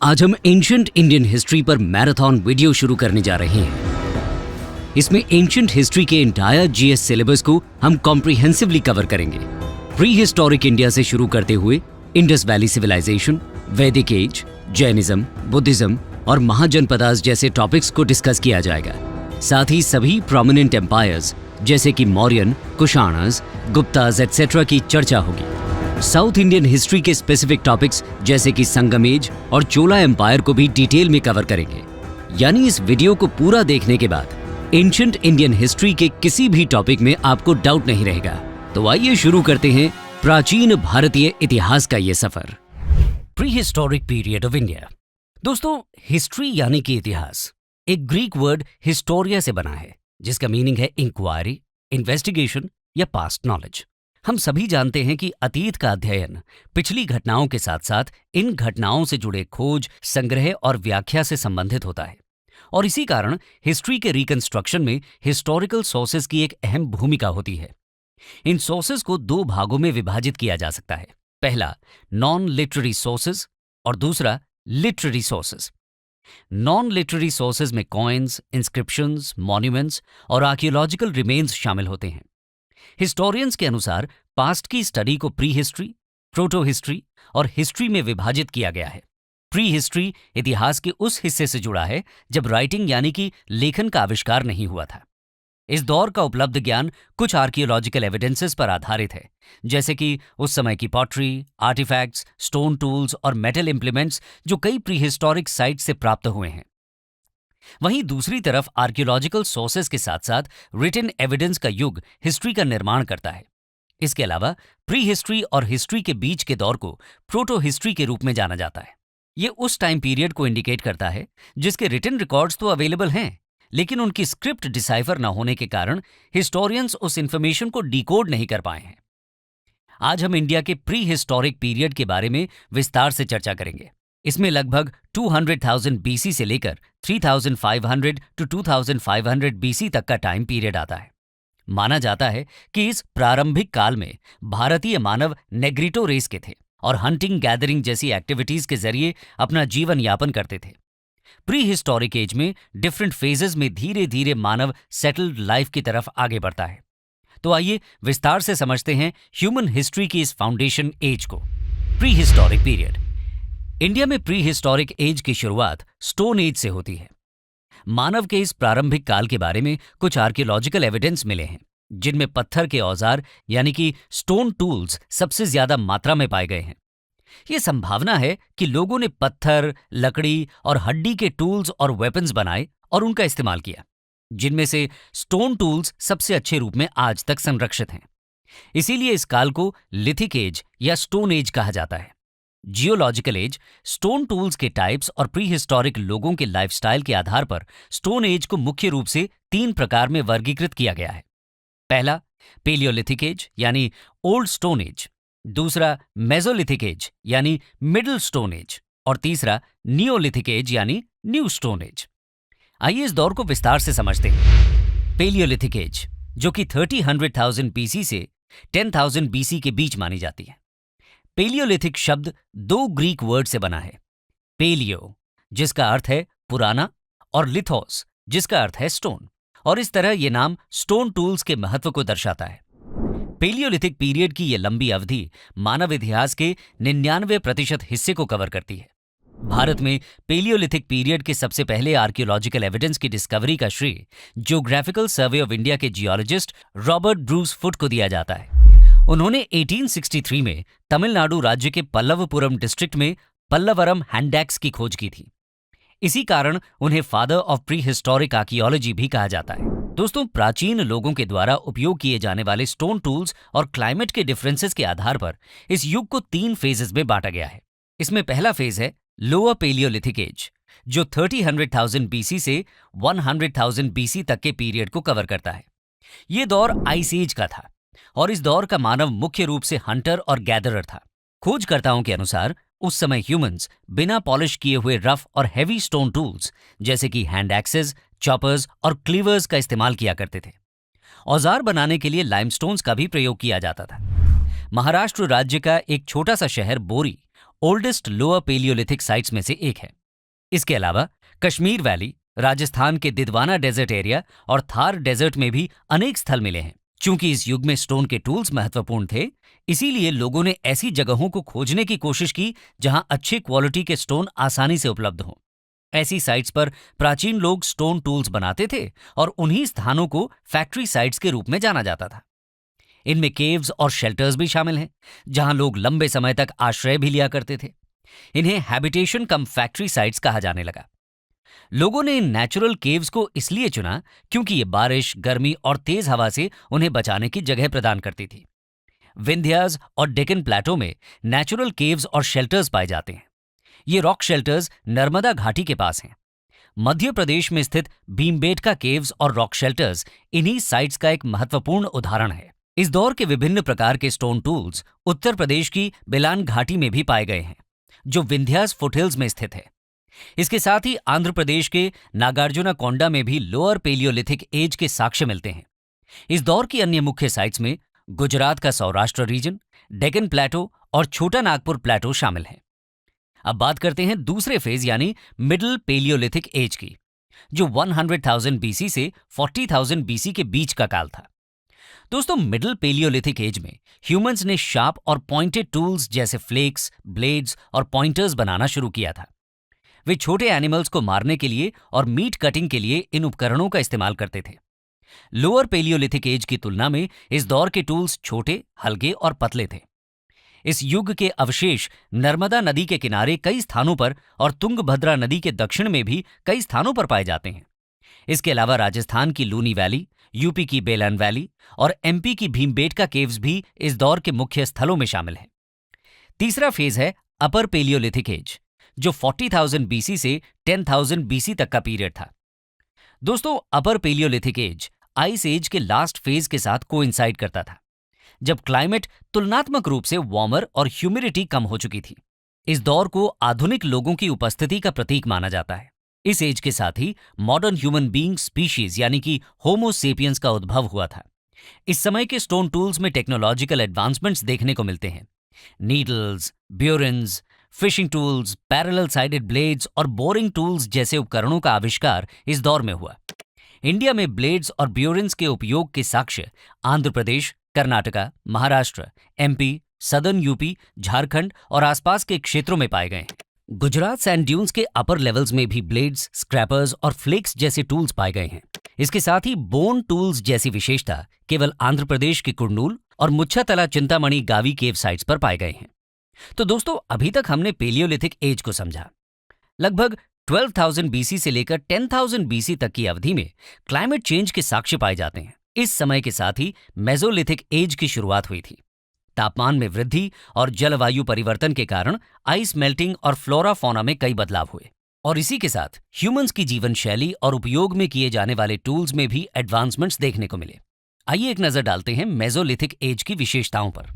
आज हम ancient Indian history पर मैराथन वीडियो शुरू करने जा रहे हैं। इसमें एंशिएंट हिस्ट्री के एंटायर जीएस सिलेबस को हम कॉम्प्रिहेंसिवली कवर करेंगे। प्री हिस्टोरिक इंडिया से शुरू करते हुए इंडस वैली सिविलाइजेशन, वैदिक एज, जैनिज्म, बुद्धिज्म और महाजनपदास जैसे टॉपिक्स को डिस्कस किया जाएगा। साथ ही सभी प्रोमिनेंट एम्पायर्स जैसे कि मौर्यन, कुषाणस, गुप्ताज एटसेट्रा की चर्चा होगी। साउथ इंडियन हिस्ट्री के स्पेसिफिक टॉपिक्स जैसे कि संगम एज और चोला एम्पायर को भी डिटेल में कवर करेंगे। यानी इस वीडियो को पूरा देखने के बाद एंशिएंट इंडियन हिस्ट्री के किसी भी टॉपिक में आपको डाउट नहीं रहेगा। तो आइए शुरू करते हैं प्राचीन भारतीय इतिहास का ये सफर। Prehistoric period of India. दोस्तों, हिस्ट्री यानी कि इतिहास एक ग्रीक वर्ड हिस्टोरिया से बना है, जिसका मीनिंग है इंक्वायरी, इन्वेस्टिगेशन या पास्ट नॉलेज। हम सभी जानते हैं कि अतीत का अध्ययन पिछली घटनाओं के साथ साथ इन घटनाओं से जुड़े खोज, संग्रह और व्याख्या से संबंधित होता है। और इसी कारण हिस्ट्री के रिकंस्ट्रक्शन में हिस्टोरिकल सोर्सेज की एक अहम भूमिका होती है। इन सोर्सेज को दो भागों में विभाजित किया जा सकता है। पहला नॉन लिटरेरी सोर्सेज और दूसरा literary sources. Non literary sources में कॉइन्स, इंस्क्रिप्शंस, मॉन्यूमेंट्स और आर्कियोलॉजिकल रिमेन्स शामिल होते हैं। हिस्टोरियंस के अनुसार पास्ट की स्टडी को प्री हिस्ट्री, प्रोटो हिस्ट्री और हिस्ट्री में विभाजित किया गया है। प्री हिस्ट्री इतिहास के उस हिस्से से जुड़ा है जब राइटिंग यानी कि लेखन का आविष्कार नहीं हुआ था। इस दौर का उपलब्ध ज्ञान कुछ आर्कियोलॉजिकल एविडेंसेस पर आधारित है, जैसे कि उस समय की पॉटरी, आर्टिफैक्ट्स, स्टोन टूल्स और मेटल इम्प्लीमेंट्स जो कई प्री हिस्टोरिक साइट से प्राप्त हुए हैं। वहीं दूसरी तरफ आर्कियोलॉजिकल सोर्सेज के साथ साथ रिटन एविडेंस का युग हिस्ट्री का निर्माण करता है। इसके अलावा प्री हिस्ट्री और हिस्ट्री के बीच के दौर को प्रोटो हिस्ट्री के रूप में जाना जाता है। ये उस टाइम पीरियड को इंडिकेट करता है जिसके रिटन रिकॉर्ड्स तो अवेलेबल हैं, लेकिन उनकी स्क्रिप्ट डिसाइफर न होने के कारण हिस्टोरियंस उस इंफॉर्मेशन को डिकोड नहीं कर पाए हैं। आज हम इंडिया के प्री हिस्टोरिक पीरियड के बारे में विस्तार से चर्चा करेंगे। इसमें लगभग 200,000 बीसी से लेकर 3,500 to 2,500 बीसी तक का टाइम पीरियड आता है। माना जाता है कि इस प्रारंभिक काल में भारतीय मानव नेग्रिटो रेस के थे और हंटिंग, गैदरिंग जैसी एक्टिविटीज के जरिए अपना जीवन यापन करते थे। प्री हिस्टोरिक एज में डिफरेंट फेजेस में धीरे धीरे मानव सेटल्ड लाइफ की तरफ आगे बढ़ता है। तो आइए विस्तार से समझते हैं ह्यूमन हिस्ट्री की इस फाउंडेशन एज को, प्री हिस्टोरिक पीरियड। इंडिया में प्री हिस्टोरिक एज की शुरुआत स्टोन एज से होती है। मानव के इस प्रारंभिक काल के बारे में कुछ आर्कियोलॉजिकल एविडेंस मिले हैं, जिनमें पत्थर के औजार यानी कि स्टोन टूल्स सबसे ज्यादा मात्रा में पाए गए हैं। यह संभावना है कि लोगों ने पत्थर, लकड़ी और हड्डी के टूल्स और वेपन्स बनाए और उनका इस्तेमाल किया, जिनमें से स्टोन टूल्स सबसे अच्छे रूप में आज तक संरक्षित हैं। इसीलिए इस काल को लिथिक एज या स्टोन एज कहा जाता है। जियोलॉजिकल एज स्टोन टूल्स के टाइप्स और प्री हिस्टोरिक लोगों के लाइफस्टाइल के आधार पर स्टोन एज को मुख्य रूप से 3 प्रकार में वर्गीकृत किया गया है। पहला पेलियोलिथिक एज यानी ओल्ड स्टोन एज, दूसरा मेसोलिथिक एज यानी मिडिल स्टोन एज और तीसरा नियोलिथिक एज यानी न्यू स्टोन एज। आइए इस दौर को विस्तार से समझते हैं। पेलियोलिथिक एज जो कि 30,000 बीसी से 10,000 बीसी के बीच मानी जाती है। पेलियोलिथिक शब्द 2 ग्रीक वर्ड से बना है। पेलियो जिसका अर्थ है पुराना और लिथोस जिसका अर्थ है स्टोन, और इस तरह ये नाम स्टोन टूल्स के महत्व को दर्शाता है। पेलियोलिथिक पीरियड की ये लंबी अवधि मानव इतिहास के 99% हिस्से को कवर करती है। भारत में पेलियोलिथिक पीरियड के सबसे पहले आर्कियोलॉजिकल एविडेंस की डिस्कवरी का श्रेय ज्योग्राफिकल सर्वे ऑफ इंडिया के जियोलॉजिस्ट रॉबर्ट ब्रूस फुट को दिया जाता है। उन्होंने 1863 में तमिलनाडु राज्य के पल्लवपुरम डिस्ट्रिक्ट में पल्लवरम हैंडैक्स की खोज की थी। इसी कारण उन्हें father of pre historic archaeology भी कहा जाता है। दोस्तों, प्राचीन लोगों के द्वारा उपयोग किए जाने वाले स्टोन टूल्स और क्लाइमेट के डिफरेंसेस के आधार पर इस युग को 3 फेजेस में बांटा गया है। इसमें पहला फेज है लोअर पेलियोलिथिक एज, जो 30,000 बीसी से 100,000 बीसी तक के पीरियड को कवर करता है। ये दौर आइस एज का था और इस दौर का मानव मुख्य रूप से हंटर और गैदरर था। खोजकर्ताओं के अनुसार उस समय ह्यूमंस बिना पॉलिश किए हुए रफ और हेवी स्टोन टूल्स जैसे कि हैंड एक्सेस, चॉपर्स और क्लीवर्स का इस्तेमाल किया करते थे। औजार बनाने के लिए लाइमस्टोन्स का भी प्रयोग किया जाता था। महाराष्ट्र राज्य का एक छोटा सा शहर बोरी ओल्डेस्ट लोअर पेलियोलिथिक साइट्स में से एक है। इसके अलावा कश्मीर वैली, राजस्थान के दिदवाना डेजर्ट एरिया और थार डेजर्ट में भी अनेक स्थल मिले हैं। चूंकि इस युग में स्टोन के टूल्स महत्वपूर्ण थे, इसीलिए लोगों ने ऐसी जगहों को खोजने की कोशिश की जहां अच्छी क्वालिटी के स्टोन आसानी से उपलब्ध हों। ऐसी साइट्स पर प्राचीन लोग स्टोन टूल्स बनाते थे और उन्हीं स्थानों को फैक्ट्री साइट्स के रूप में जाना जाता था। इनमें केव्स और शेल्टर्स भी शामिल हैं, जहां लोग लंबे समय तक आश्रय भी लिया करते थे। इन्हें हैबिटेशन कम फैक्ट्री साइट्स कहा जाने लगा। लोगों ने इन नेचुरल केव्स को इसलिए चुना क्योंकि ये बारिश, गर्मी और तेज हवा से उन्हें बचाने की जगह प्रदान करती थी। विंध्याज और डेक्कन प्लेटो में नेचुरल केव्स और शेल्टर्स पाए जाते हैं। ये रॉक शेल्टर्स नर्मदा घाटी के पास हैं। मध्य प्रदेश में स्थित भीमबेटका केव्स और रॉक शेल्टर्स इन्हीं साइट्स का एक महत्वपूर्ण उदाहरण है। इस दौर के विभिन्न प्रकार के स्टोन टूल्स उत्तर प्रदेश की बेलान घाटी में भी पाए गए हैं, जो विंध्यास फुटहिल्स में स्थित है। इसके साथ ही आंध्र प्रदेश के नागार्जुना कोंडा में भी लोअर पेलियोलिथिक एज के साक्ष्य मिलते हैं। इस दौर की अन्य मुख्य साइट्स में गुजरात का सौराष्ट्र रीजन, डेक्कन प्लेटो और छोटा नागपुर प्लेटो शामिल हैं। अब बात करते हैं दूसरे फेज यानी मिडिल पेलियोलिथिक एज की, जो 100,000 बीसी से 40,000 बीसी के बीच का काल था। दोस्तों, मिडिल पेलियोलिथिक एज में ह्यूमंस ने शार्प और पॉइंटेड टूल्स जैसे फ्लेक्स, ब्लेड्स और पॉइंटर्स बनाना शुरू किया था। वे छोटे एनिमल्स को मारने के लिए और मीट कटिंग के लिए इन उपकरणों का इस्तेमाल करते थे। लोअर पेलियोलिथिक एज की तुलना में इस दौर के टूल्स छोटे, हल्के और पतले थे। इस युग के अवशेष नर्मदा नदी के किनारे कई स्थानों पर और तुंगभद्रा नदी के दक्षिण में भी कई स्थानों पर पाए जाते हैं। इसके अलावा राजस्थान की लूनी वैली, यूपी की बेलन वैली और एमपी की भीमबेटका केव्स भी इस दौर के मुख्य स्थलों में शामिल हैं। तीसरा फेज है अपर पेलियोलिथिक एज, जो 40,000 बीसी से 10,000 बीसी तक का पीरियड था। दोस्तों, अपर पेलियोलिथिक एज आइस एज के लास्ट फेज के साथ कोइंसाइड करता था, जब क्लाइमेट तुलनात्मक रूप से वार्मर और ह्यूमिडिटी कम हो चुकी थी। इस दौर को आधुनिक लोगों की उपस्थिति का प्रतीक माना जाता है। इस एज के साथ ही मॉडर्न ह्यूमन बीइंग स्पीशीज यानी कि होमो सेपियंस का उद्भव हुआ था। इस समय के स्टोन टूल्स में टेक्नोलॉजिकल एडवांसमेंट्स देखने को मिलते हैं। Needles, burins, fishing tools, parallel sided blades और बोरिंग टूल्स जैसे उपकरणों का आविष्कार इस दौर में हुआ। इंडिया में ब्लेड्स और ब्यूरिन्स के उपयोग के साक्ष्य Andhra Pradesh, Karnataka, Maharashtra, MP, southern UP, Jharkhand और आसपास के क्षेत्रों में पाए गए हैं। गुजरात सैंड ड्यून्स के अपर लेवल्स में भी ब्लेड्स, स्क्रैपर्स और फ्लेक्स जैसे टूल्स पाए गए हैं। इसके साथ ही बोन टूल्स जैसी विशेषता केवल आंध्र प्रदेश के कुर्नूल और मुच्छतला चिंतामणि गावी केव साइट्स पर पाए गए हैं। तो दोस्तों, अभी तक हमने पेलियोलिथिक एज को समझा। लगभग 12,000 बीसी से लेकर 10,000 बीसी तक की अवधि में क्लाइमेट चेंज के साक्ष्य पाए जाते हैं। इस समय के साथ ही मेसोलिथिक एज की शुरुआत हुई थी। तापमान में वृद्धि और जलवायु परिवर्तन के कारण आइस मेल्टिंग और फ्लोरा फौना में कई बदलाव हुए, और इसी के साथ ह्यूमंस की जीवन शैली और उपयोग में किए जाने वाले टूल्स में भी एडवांसमेंट्स देखने को मिले। आइए एक नजर डालते हैं मेसोलिथिक एज की विशेषताओं पर।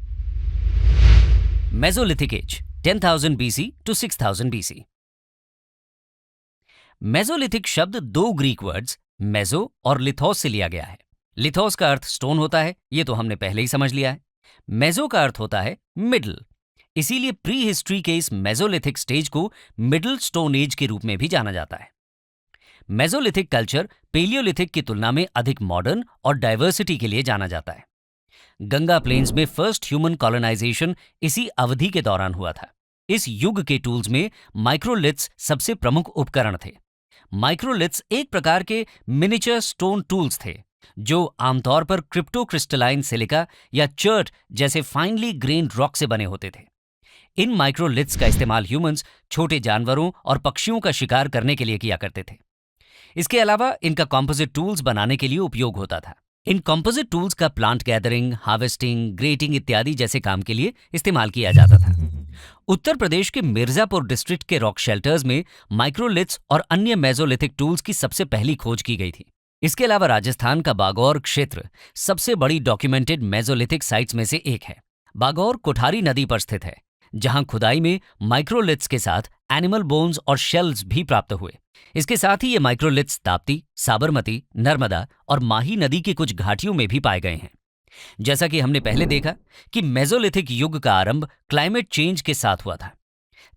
Mesolithic age 10,000 BC to 6,000 BC. Mesolithic शब्द दो ग्रीक वर्ड्स मेसो और लिथोस से लिया गया है। लिथोस का अर्थ स्टोन होता है, ये तो हमने पहले ही समझ लिया है। मेसो का अर्थ होता है मिडल, इसीलिए प्री हिस्ट्री के इस मेसोलिथिक स्टेज को मिडिल स्टोन एज के रूप में भी जाना जाता है। मेसोलिथिक कल्चर पेलियोलिथिक की तुलना में अधिक मॉडर्न और डाइवर्सिटी के लिए जाना जाता है। गंगा प्लेन्स में फर्स्ट ह्यूमन कॉलोनाइजेशन इसी अवधि के दौरान हुआ था। इस युग के टूल्स में माइक्रोलिथ्स सबसे प्रमुख उपकरण थे। माइक्रोलिथ्स एक प्रकार के मिनिएचर स्टोन टूल्स थे, जो आमतौर पर क्रिप्टोक्रिस्टलाइन सिलिका या चर्ट जैसे फाइनली ग्रेन्ड रॉक से बने होते थे। इन माइक्रोलिथ्स का इस्तेमाल ह्यूमंस छोटे जानवरों और पक्षियों का शिकार करने के लिए किया करते थे। इसके अलावा इनका कॉम्पोजिट टूल्स बनाने के लिए उपयोग होता था। इन कॉम्पोजिट टूल्स का प्लांट गैदरिंग, हार्वेस्टिंग, ग्रेटिंग इत्यादि जैसे काम के लिए इस्तेमाल किया जाता था। उत्तर प्रदेश के मिर्जापुर डिस्ट्रिक्ट के रॉक शेल्टर्स में माइक्रोलिथ्स और अन्य मेसोलिथिक टूल्स की सबसे पहली खोज की गई थी। इसके अलावा राजस्थान का बागौर क्षेत्र सबसे बड़ी डॉक्यूमेंटेड मेसोलिथिक साइट्स में से एक है। बागौर कोठारी नदी पर स्थित है, जहां खुदाई में माइक्रोलिथ्स के साथ एनिमल बोन्स और शेल्स भी प्राप्त हुए। इसके साथ ही ये माइक्रोलिथ्स ताप्ती, साबरमती, नर्मदा और माही नदी की कुछ घाटियों में भी पाए गए हैं। जैसा कि हमने पहले देखा कि मेसोलिथिक युग का आरंभ क्लाइमेट चेंज के साथ हुआ था।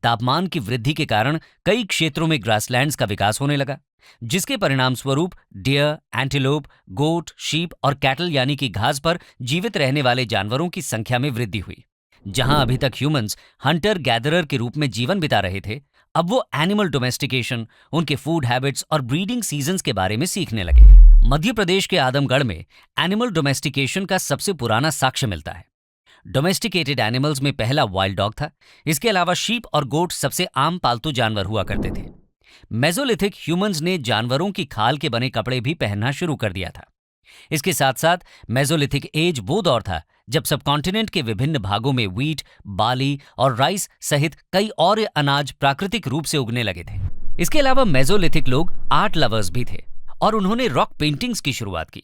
तापमान की वृद्धि के कारण कई क्षेत्रों में ग्रासलैंड्स का विकास होने लगा, जिसके परिणाम स्वरूप डियर, एंटीलोप, गोट, शीप और कैटल यानी कि घास पर जीवित रहने वाले जानवरों की संख्या में वृद्धि हुई। जहां अभी तक ह्यूमंस हंटर गैदरर के रूप में जीवन बिता रहे थे, अब वो एनिमल डोमेस्टिकेशन, उनके फूड हैबिट्स और ब्रीडिंग सीजन्स के बारे में सीखने लगे। मध्य प्रदेश के आदमगढ़ में एनिमल डोमेस्टिकेशन का सबसे पुराना साक्ष्य मिलता है। डोमेस्टिकेटेड एनिमल्स में पहला वाइल्ड डॉग था। इसके अलावा शीप और गोट सबसे आम पालतू जानवर हुआ करते थे। मेसोलिथिक ह्यूमंस ने जानवरों की खाल के बने कपड़े भी पहनना शुरू कर दिया था। इसके साथ साथ मेसोलिथिक एज वो दौर था जब सबकॉन्टिनेंट के विभिन्न भागों में व्हीट, बार्ली और राइस सहित कई और अनाज प्राकृतिक रूप से उगने लगे थे। इसके अलावा मेसोलिथिक लोग आर्ट लवर्स भी थे और उन्होंने रॉक पेंटिंग्स की शुरुआत की।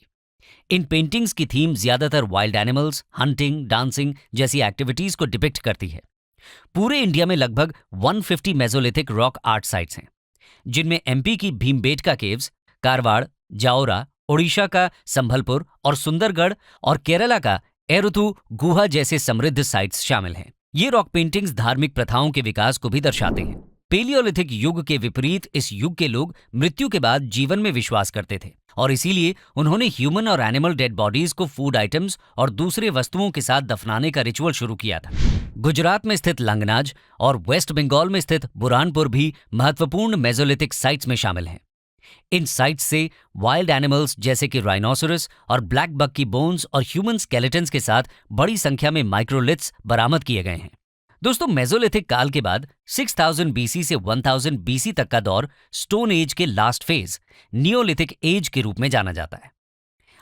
इन पेंटिंग्स की थीम ज्यादातर वाइल्ड एनिमल्स, हंटिंग, डांसिंग जैसी एक्टिविटीज को डिपिक्ट करती है। पूरे इंडिया में लगभग 150 मेसोलिथिक रॉक आर्ट साइट्स हैं, जिनमें एमपी की भीमबेटका केव्स, कारवाड़, जाओरा, ओडिशा का संभलपुर और सुंदरगढ़ और केरला का एरुथु गुहा जैसे समृद्ध साइट्स शामिल हैं। ये रॉक पेंटिंग्स धार्मिक प्रथाओं के विकास को भी दर्शाते हैं। पेलियोलिथिक युग के विपरीत इस युग के लोग मृत्यु के बाद जीवन में विश्वास करते थे और इसीलिए उन्होंने ह्यूमन और एनिमल डेड बॉडीज को फूड आइटम्स और दूसरे वस्तुओं के साथ दफनाने का रिचुअल शुरू किया था। गुजरात में स्थित लंगनाज और वेस्ट बंगाल में स्थित बुरहानपुर भी महत्वपूर्ण मेसोलिथिक साइट्स में शामिल हैं। इन साइट्स से वाइल्ड एनिमल्स जैसे कि राइनोसोरस और ब्लैक बक की बोन्स और ह्यूमन स्केलेटन्स के साथ बड़ी संख्या में माइक्रोलिथ्स बरामद किए गए हैं। दोस्तों, मेसोलिथिक काल के बाद 6000 बीसी से 1000 बीसी तक का दौर स्टोन एज के लास्ट फेज नियोलिथिक एज के रूप में जाना जाता है।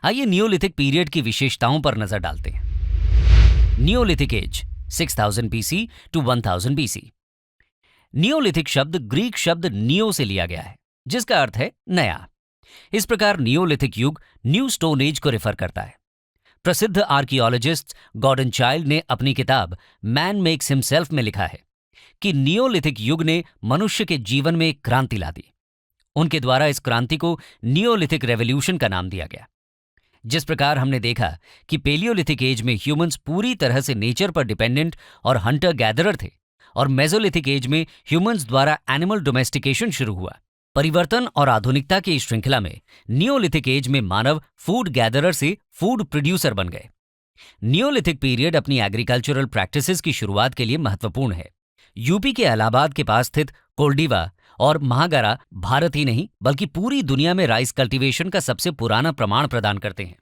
आइए नियोलिथिक पीरियड की विशेषताओं पर नजर डालते हैं। Neolithic age 6000 BC to 1000 BC. Neolithic शब्द ग्रीक शब्द नियो से लिया गया है, जिसका अर्थ है नया। इस प्रकार नियोलिथिक युग न्यू स्टोन एज को रेफर करता है। प्रसिद्ध आर्कियोलॉजिस्ट गॉर्डन चाइल्ड ने अपनी किताब मैन मेक्स हिमसेल्फ में लिखा है कि नियोलिथिक युग ने मनुष्य के जीवन में एक क्रांति ला दी। उनके द्वारा इस क्रांति को नियोलिथिक रेवोल्यूशन का नाम दिया गया। जिस प्रकार हमने देखा कि पेलियोलिथिक एज में ह्यूमंस पूरी तरह से नेचर पर डिपेंडेंट और हंटर गैदरर थे और मेसोलिथिक एज में ह्यूमंस द्वारा एनिमल डोमेस्टिकेशन शुरू हुआ। परिवर्तन और आधुनिकता की श्रृंखला में नियोलिथिक एज में मानव फूड गैदरर से फूड प्रोड्यूसर बन गए। नियोलिथिक पीरियड अपनी एग्रीकल्चरल प्रैक्टिसेस की शुरुआत के लिए महत्वपूर्ण है। यूपी के इलाहाबाद के पास स्थित कोल्डिवा और महागारा भारत ही नहीं बल्कि पूरी दुनिया में राइस कल्टीवेशन का सबसे पुराना प्रमाण प्रदान करते हैं।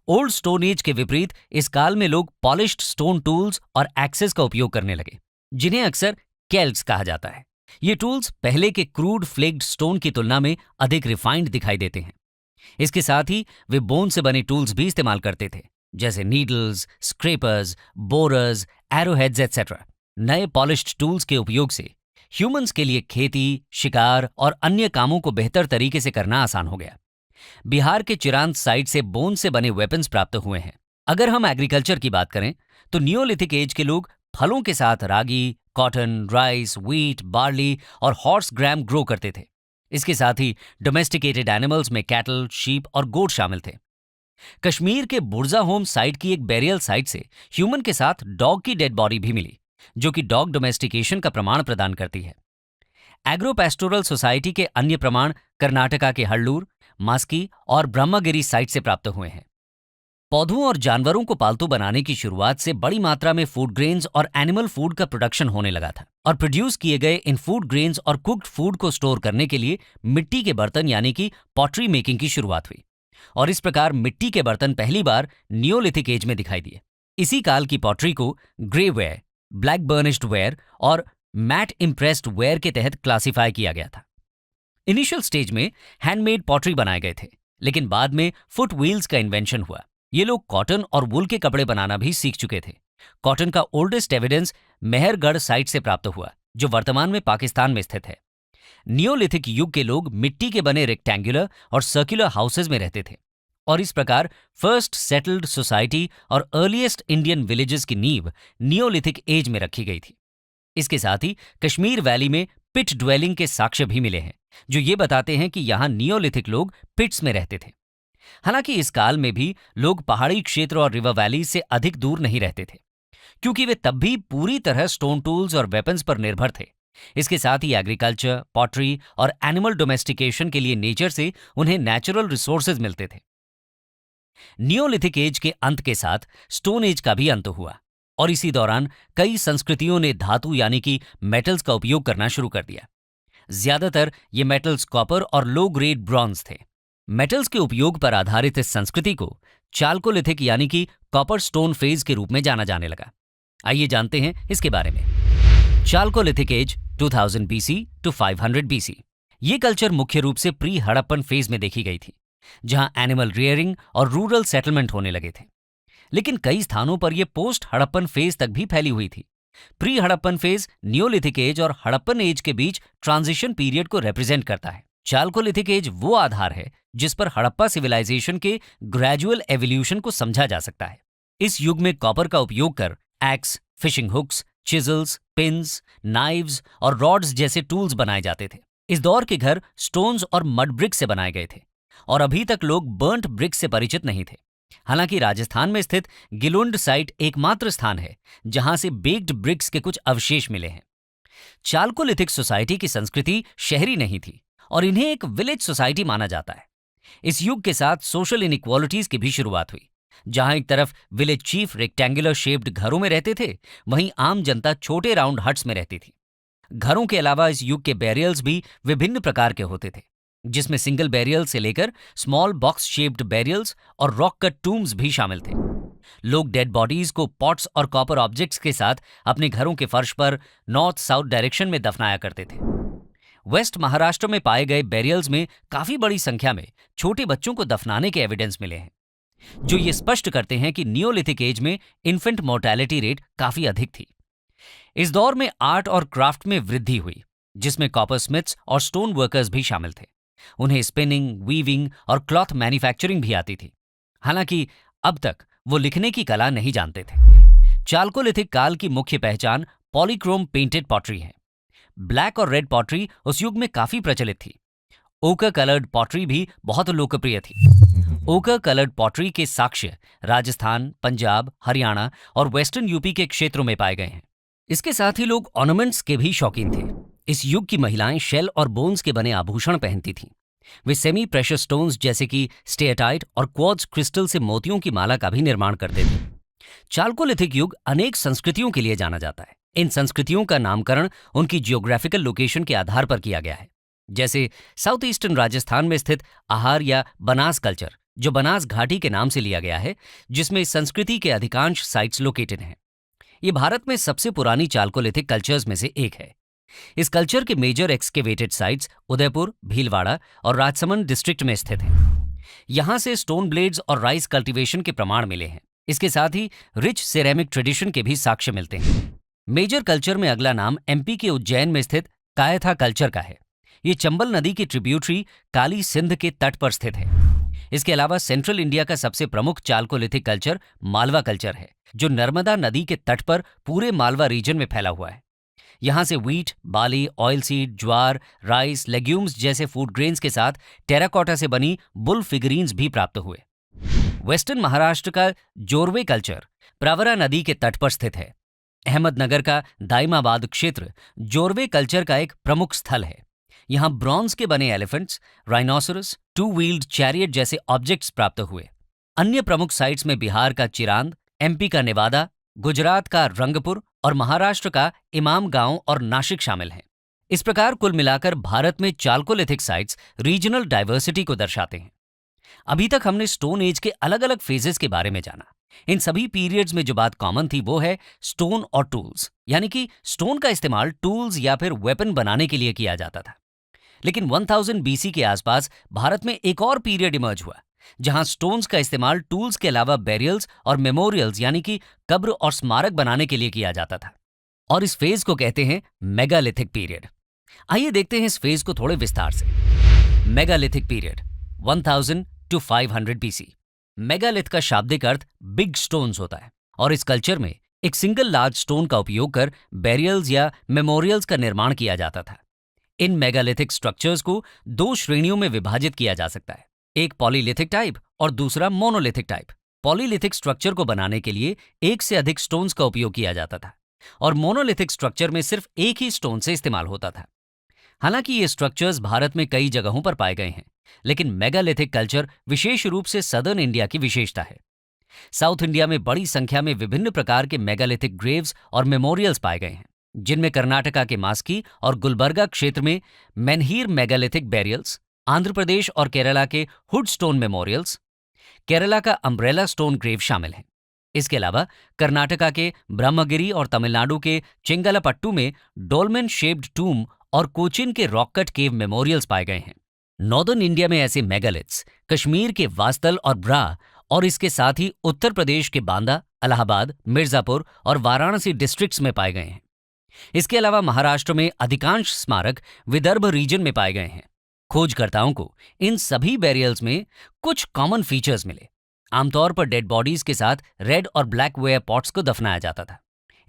ओल्ड स्टोन एज के विपरीत इस काल में लोग पॉलिश्ड स्टोन टूल्स और एक्सेस का उपयोग करने लगे, जिन्हें अक्सर केल्क्स कहा जाता है। ये टूल्स पहले के क्रूड फ्लेक्ड स्टोन की तुलना में अधिक रिफाइंड दिखाई देते हैं। इसके साथ ही वे बोन से बने टूल्स भी इस्तेमाल करते थे, जैसे needles, scrapers, borers, arrowheads etcetera. नए पॉलिश्ड टूल्स के उपयोग से ह्यूमंस के लिए खेती, शिकार और अन्य कामों को बेहतर तरीके से करना आसान हो गया। बिहार के चिरांद साइट से बोन से बने वेपन्स प्राप्त हुए हैं। अगर हम एग्रीकल्चर की बात करें तो नियोलिथिक एज के लोग फलों के साथ रागी, कॉटन, राइस, व्हीट, बार्ली और हॉर्स ग्राम ग्रो करते थे। इसके साथ ही डोमेस्टिकेटेड एनिमल्स में कैटल, शीप और गोट शामिल थे। कश्मीर के बुर्जा होम साइट की एक बेरियल साइट से ह्यूमन के साथ डॉग की डेड बॉडी भी मिली, जो कि डॉग डोमेस्टिकेशन का प्रमाण प्रदान करती है। एग्रो पैस्टोरल सोसाइटी के अन्य प्रमाण कर्नाटका के हल्लूर, मास्की और ब्रह्मगिरी साइट से प्राप्त हुए हैं। पौधों और जानवरों को पालतू बनाने की शुरुआत से बड़ी मात्रा में फूड ग्रेन्स और एनिमल फूड का प्रोडक्शन होने लगा था और प्रोड्यूस किए गए इन फूड ग्रेन्स और कुक्ड फूड को स्टोर करने के लिए मिट्टी के बर्तन यानी कि पॉटरी मेकिंग की शुरुआत हुई और इस प्रकार मिट्टी के बर्तन पहली बार नियोलिथिक एज में दिखाई दिए। इसी काल की पॉटरी को grey ware, black burnished ware और मैट इम्प्रेस्ड वेयर के तहत क्लासिफाई किया गया था। इनिशियल स्टेज में हैंडमेड पॉटरी बनाए गए थे, लेकिन बाद में फुट व्हील्स का इन्वेंशन हुआ। ये लोग कॉटन और वूल के कपड़े बनाना भी सीख चुके थे। कॉटन का ओल्डेस्ट एविडेंस मेहरगढ़ साइट से प्राप्त हुआ, जो वर्तमान में पाकिस्तान में स्थित है। नियोलिथिक युग के लोग मिट्टी के बने रेक्टेंगुलर और सर्कुलर हाउसेज में रहते थे और इस प्रकार फर्स्ट सेटल्ड सोसाइटी और अर्लीस्ट इंडियन विलेजेस की नींव नियोलिथिक एज में रखी गई थी। इसके साथ ही कश्मीर वैली में पिट ड्वेलिंग के साक्ष्य भी मिले हैं, जो ये बताते हैं कि यहाँ नियोलिथिक लोग पिट्स में रहते थे। हालांकि इस काल में भी लोग पहाड़ी क्षेत्र और रिवर वैली से अधिक दूर नहीं रहते थे, क्योंकि वे तब भी पूरी तरह स्टोन टूल्स और वेपन्स पर निर्भर थे इसके साथ ही एग्रीकल्चर, पॉटरी और एनिमल डोमेस्टिकेशन के लिए नेचर से उन्हें नेचुरल रिसोर्सेज मिलते थे। नियोलिथिक एज के अंत के साथ स्टोन एज का भी अंत हुआ और इसी दौरान कई संस्कृतियों ने धातु यानी कि मेटल्स का उपयोग करना शुरू कर दिया। ज्यादातर ये मेटल्स कॉपर और लो ग्रेड ब्रॉन्ज थे। मेटल्स के उपयोग पर आधारित इस संस्कृति को चाल्कोलिथिक यानी कि कॉपर स्टोन फेज के रूप में जाना जाने लगा। आइए जानते हैं इसके बारे में। Chalcolithic age 2000 BC to 500 BC. ये कल्चर मुख्य रूप से प्री हड़प्पन फेज में देखी गई थी, जहां एनिमल रियरिंग और रूरल सेटलमेंट होने लगे थे। लेकिन कई स्थानों पर यह पोस्ट हड़प्पन फेज तक भी फैली हुई थी। Pre Harappan phase neolithic age और हड़प्पन एज के बीच ट्रांजिशन पीरियड को रिप्रेजेंट करता है। चाल्कोलिथिक एज वो आधार है जिस पर हड़प्पा सिविलाइजेशन के ग्रेजुअल एवोल्यूशन को समझा जा सकता है। इस युग में कॉपर का उपयोग कर axe, fishing hooks, chisels, pins, knives और रॉड्स जैसे टूल्स बनाए जाते थे। इस दौर के घर स्टोन्स और मड ब्रिक से बनाए गए थे और अभी तक लोग बर्न्ट ब्रिक से परिचित नहीं थे। हालांकि राजस्थान में स्थित गिलुंड साइट एकमात्र स्थान है जहां से बेक्ड ब्रिक्स के कुछ अवशेष मिले हैं। चाल्कोलिथिक सोसाइटी की संस्कृति शहरी नहीं थी और इन्हें एक विलेज सोसाइटी माना जाता है। इस युग के साथ सोशल इनइक्वालिटीज की भी शुरुआत हुई, जहां एक तरफ विलेज चीफ रेक्टेंगुलर शेप्ड घरों में रहते थे, वहीं आम जनता छोटे राउंड हट्स में रहती थी। घरों के अलावा इस युग के बैरियल्स भी विभिन्न प्रकार के होते थे, जिसमें सिंगल बैरियल से लेकर स्मॉल बॉक्स शेप्ड बैरियल्स और रॉक कट टूम्स भी शामिल थे। लोग डेड बॉडीज को पॉट्स और कॉपर ऑब्जेक्ट्स के साथ अपने घरों के फर्श पर नॉर्थ साउथ डायरेक्शन में दफनाया करते थे। वेस्ट महाराष्ट्र में पाए गए बैरियल्स में काफी बड़ी संख्या में छोटे बच्चों को दफनाने के एविडेंस मिले हैं, जो ये स्पष्ट करते हैं कि नियोलिथिक एज में इन्फेंट मोर्टेलिटी रेट काफी अधिक थी। इस दौर में आर्ट और क्राफ्ट में वृद्धि हुई, जिसमें कॉपर स्मिथ्स और स्टोन वर्कर्स भी शामिल थे। उन्हें स्पिनिंग, वीविंग और क्लॉथ मैन्युफैक्चरिंग भी आती थी। हालांकि अब तक वो लिखने की कला नहीं जानते थे। चाल्कोलिथिक काल की मुख्य पहचान पॉलीक्रोम पेंटेड पॉटरी है। ब्लैक और रेड पॉटरी उस युग में काफी प्रचलित थी। ओकर कलर्ड पॉटरी भी बहुत लोकप्रिय थी। ओकर कलर्ड पॉटरी के साक्ष्य राजस्थान, पंजाब, हरियाणा और वेस्टर्न यूपी के क्षेत्रों में पाए गए हैं। इसके साथ ही लोग ऑर्नामेंट्स के भी शौकीन थे। इस युग की महिलाएं शेल और बोन्स के बने आभूषण पहनती थीं। वे सेमी प्रेशस स्टोन्स जैसे कि स्टेटाइट और क्वार्ट्ज क्रिस्टल से मोतियों की माला का भी निर्माण करते थे। चाल्कोलिथिक युग अनेक संस्कृतियों के लिए जाना जाता है। इन संस्कृतियों का नामकरण उनकी जियोग्राफिकल लोकेशन के आधार पर किया गया है, जैसे साउथ ईस्टर्न राजस्थान में स्थित आहार या बनास कल्चर, जो बनास घाटी के नाम से लिया गया है, जिसमें इस संस्कृति के अधिकांश साइट्स लोकेटेड हैं। ये भारत में सबसे पुरानी चाल्कोलिथिक कल्चर्स में से एक है। इस कल्चर के major excavated sites Udaipur, Bhilwara और राजसमंद डिस्ट्रिक्ट में स्थित हैं। यहां से स्टोन ब्लेड्स और राइस कल्टीवेशन के प्रमाण मिले हैं। इसके साथ ही रिच सिरेमिक ट्रेडिशन के भी साक्ष्य मिलते हैं। मेजर कल्चर में अगला नाम एमपी के उज्जैन में स्थित कायथा कल्चर का है। ये चंबल नदी की ट्रिब्यूटरी काली सिंध के तट पर स्थित है। इसके अलावा सेंट्रल इंडिया का सबसे प्रमुख चाल्कोलिथिक कल्चर मालवा कल्चर है, जो नर्मदा नदी के तट पर पूरे मालवा रीजन में फैला हुआ है। यहाँ से व्हीट, बाली, ऑयल सीड, ज्वार, राइस, लेग्यूम्स जैसे फूड ग्रेन्स के साथ टेराकोटा से बनी बुल फिगरीन्स भी प्राप्त हुए। वेस्टर्न महाराष्ट्र का जोरवे कल्चर प्रवरा नदी के तट पर स्थित है। अहमदनगर का दाइमाबाद क्षेत्र जोरवे कल्चर का एक प्रमुख स्थल है। यहाँ ब्रॉन्ज के बने elephants, rhinoceros, two wheeled chariot जैसे ऑब्जेक्ट्स प्राप्त हुए। अन्य प्रमुख साइट्स में बिहार का चिरांद, एमपी का नेवादा, गुजरात का रंगपुर और महाराष्ट्र का इमाम गांव और नासिक शामिल हैं। इस प्रकार कुल मिलाकर भारत में चाल्कोलिथिक साइट्स रीजनल डाइवर्सिटी को दर्शाते हैं। अभी तक हमने स्टोन एज के अलग अलग फेजेस के बारे में जाना। इन सभी पीरियड्स में जो बात कॉमन थी वो है स्टोन और टूल्स, यानी कि स्टोन का इस्तेमाल टूल्स या फिर वेपन बनाने के लिए किया जाता था। लेकिन 1000 बीसी के आसपास भारत में एक और पीरियड इमर्ज हुआ, जहां स्टोन्स का इस्तेमाल टूल्स के अलावा बैरियल्स और मेमोरियल्स यानी कि कब्र और स्मारक बनाने के लिए किया जाता था। और इस फेज को कहते हैं मेगालिथिक पीरियड। आइए देखते हैं इस फेज को थोड़े विस्तार से। Megalithic period 1000 to 500 BC. Megalith का शाब्दिक अर्थ बिग स्टोन्स होता है और इस कल्चर में एक सिंगल लार्ज स्टोन का उपयोग कर बैरियल्स या मेमोरियल्स का निर्माण किया जाता था। इन मेगालिथिक स्ट्रक्चर्स को दो श्रेणियों में विभाजित किया जा सकता है, एक पॉलीलिथिक टाइप और दूसरा मोनोलिथिक टाइप। पॉलीलिथिक स्ट्रक्चर को बनाने के लिए एक से अधिक स्टोन्स का उपयोग किया जाता था, और मोनोलिथिक स्ट्रक्चर में सिर्फ एक ही स्टोन से इस्तेमाल होता था। हालांकि ये स्ट्रक्चर्स भारत में कई जगहों पर पाए गए हैं, लेकिन मेगालिथिक कल्चर विशेष रूप से सदर्न इंडिया की विशेषता है। साउथ इंडिया में बड़ी संख्या में विभिन्न प्रकार के मेगालिथिक ग्रेव्स और मेमोरियल्स पाए गए हैं, जिनमें कर्नाटका के मास्की और गुलबर्गा क्षेत्र में मेनहीर मेगालिथिक बैरियल्स, आंध्र प्रदेश और केरला के हुड स्टोन मेमोरियल्स, केरला का अम्ब्रेला स्टोन ग्रेव शामिल हैं। इसके अलावा कर्नाटका के ब्रह्मगिरी और तमिलनाडु के चिंगलपट्टू में डोलमेन शेप्ड टूम और कोचिन के रॉक कट केव मेमोरियल्स पाए गए हैं। नॉर्दर्न इंडिया में ऐसे मेगालिथ्स कश्मीर के वास्तल और ब्रा और इसके साथ ही उत्तर प्रदेश के बांदा, इलाहाबाद, मिर्जापुर और वाराणसी डिस्ट्रिक्ट्स में पाए गए हैं। इसके अलावा महाराष्ट्र में अधिकांश स्मारक विदर्भ रीजन में पाए गए हैं। खोजकर्ताओं को इन सभी बैरियल्स में कुछ कॉमन फीचर्स मिले। आमतौर पर डेड बॉडीज के साथ रेड और ब्लैक वेयर पॉट्स को दफनाया जाता था।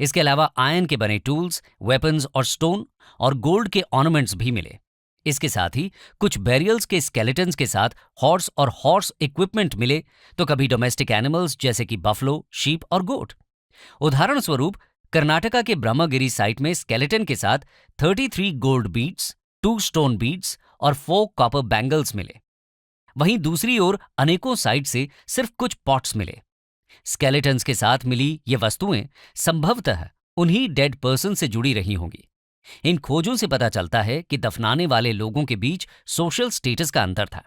इसके अलावा आयरन के बने टूल्स, वेपन्स और स्टोन और गोल्ड के ऑर्नामेंट्स भी मिले। इसके साथ ही कुछ बैरियल्स के स्केलेटन्स के साथ हॉर्स और हॉर्स इक्विपमेंट मिले, तो कभी डोमेस्टिक एनिमल्स जैसे कि बफलो, शीप और गोट। उदाहरण स्वरूप कर्नाटका के ब्रह्मगिरी साइट में स्केलेटन के साथ 33 गोल्ड बीड्स, 2 स्टोन बीड्स और 4 कॉपर बैंगल्स मिले। वहीं दूसरी ओर अनेकों साइट से सिर्फ कुछ पॉट्स मिले। स्केलेटन्स के साथ मिली ये वस्तुएं संभवतः उन्हीं डेड पर्सन से जुड़ी रही होंगी। इन खोजों से पता चलता है कि दफनाने वाले लोगों के बीच सोशल स्टेटस का अंतर था।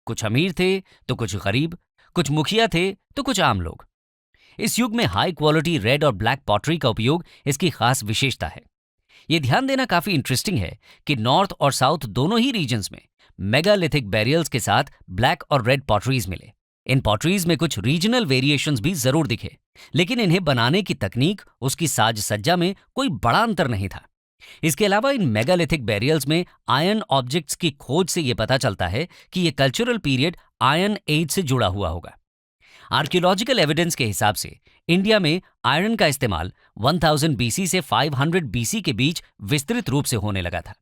कुछ अमीर थे तो कुछ गरीब, कुछ मुखिया थे तो कुछ आम लोग। इस युग में हाई क्वालिटी रेड और ब्लैक पॉटरी का उपयोग इसकी खास विशेषता है। ये ध्यान देना काफी इंटरेस्टिंग है कि नॉर्थ और साउथ दोनों ही रीजन्स में मेगालिथिक बैरियल्स के साथ ब्लैक और रेड पॉटरीज मिले। इन पॉटरीज में कुछ रीजनल वेरिएशंस भी जरूर दिखे, लेकिन इन्हें बनाने की तकनीक, उसकी साज सज्जा में कोई बड़ा अंतर नहीं था। इसके अलावा इन मेगालिथिक बैरियल्स में आयरन ऑब्जेक्ट्स की खोज से यह पता चलता है कि यह कल्चरल पीरियड आयरन एज से जुड़ा हुआ होगा। आर्कियोलॉजिकल एविडेंस के हिसाब से इंडिया में आयरन का इस्तेमाल 1000 बीसी से 500 बीसी के बीच विस्तृत रूप से होने लगा था।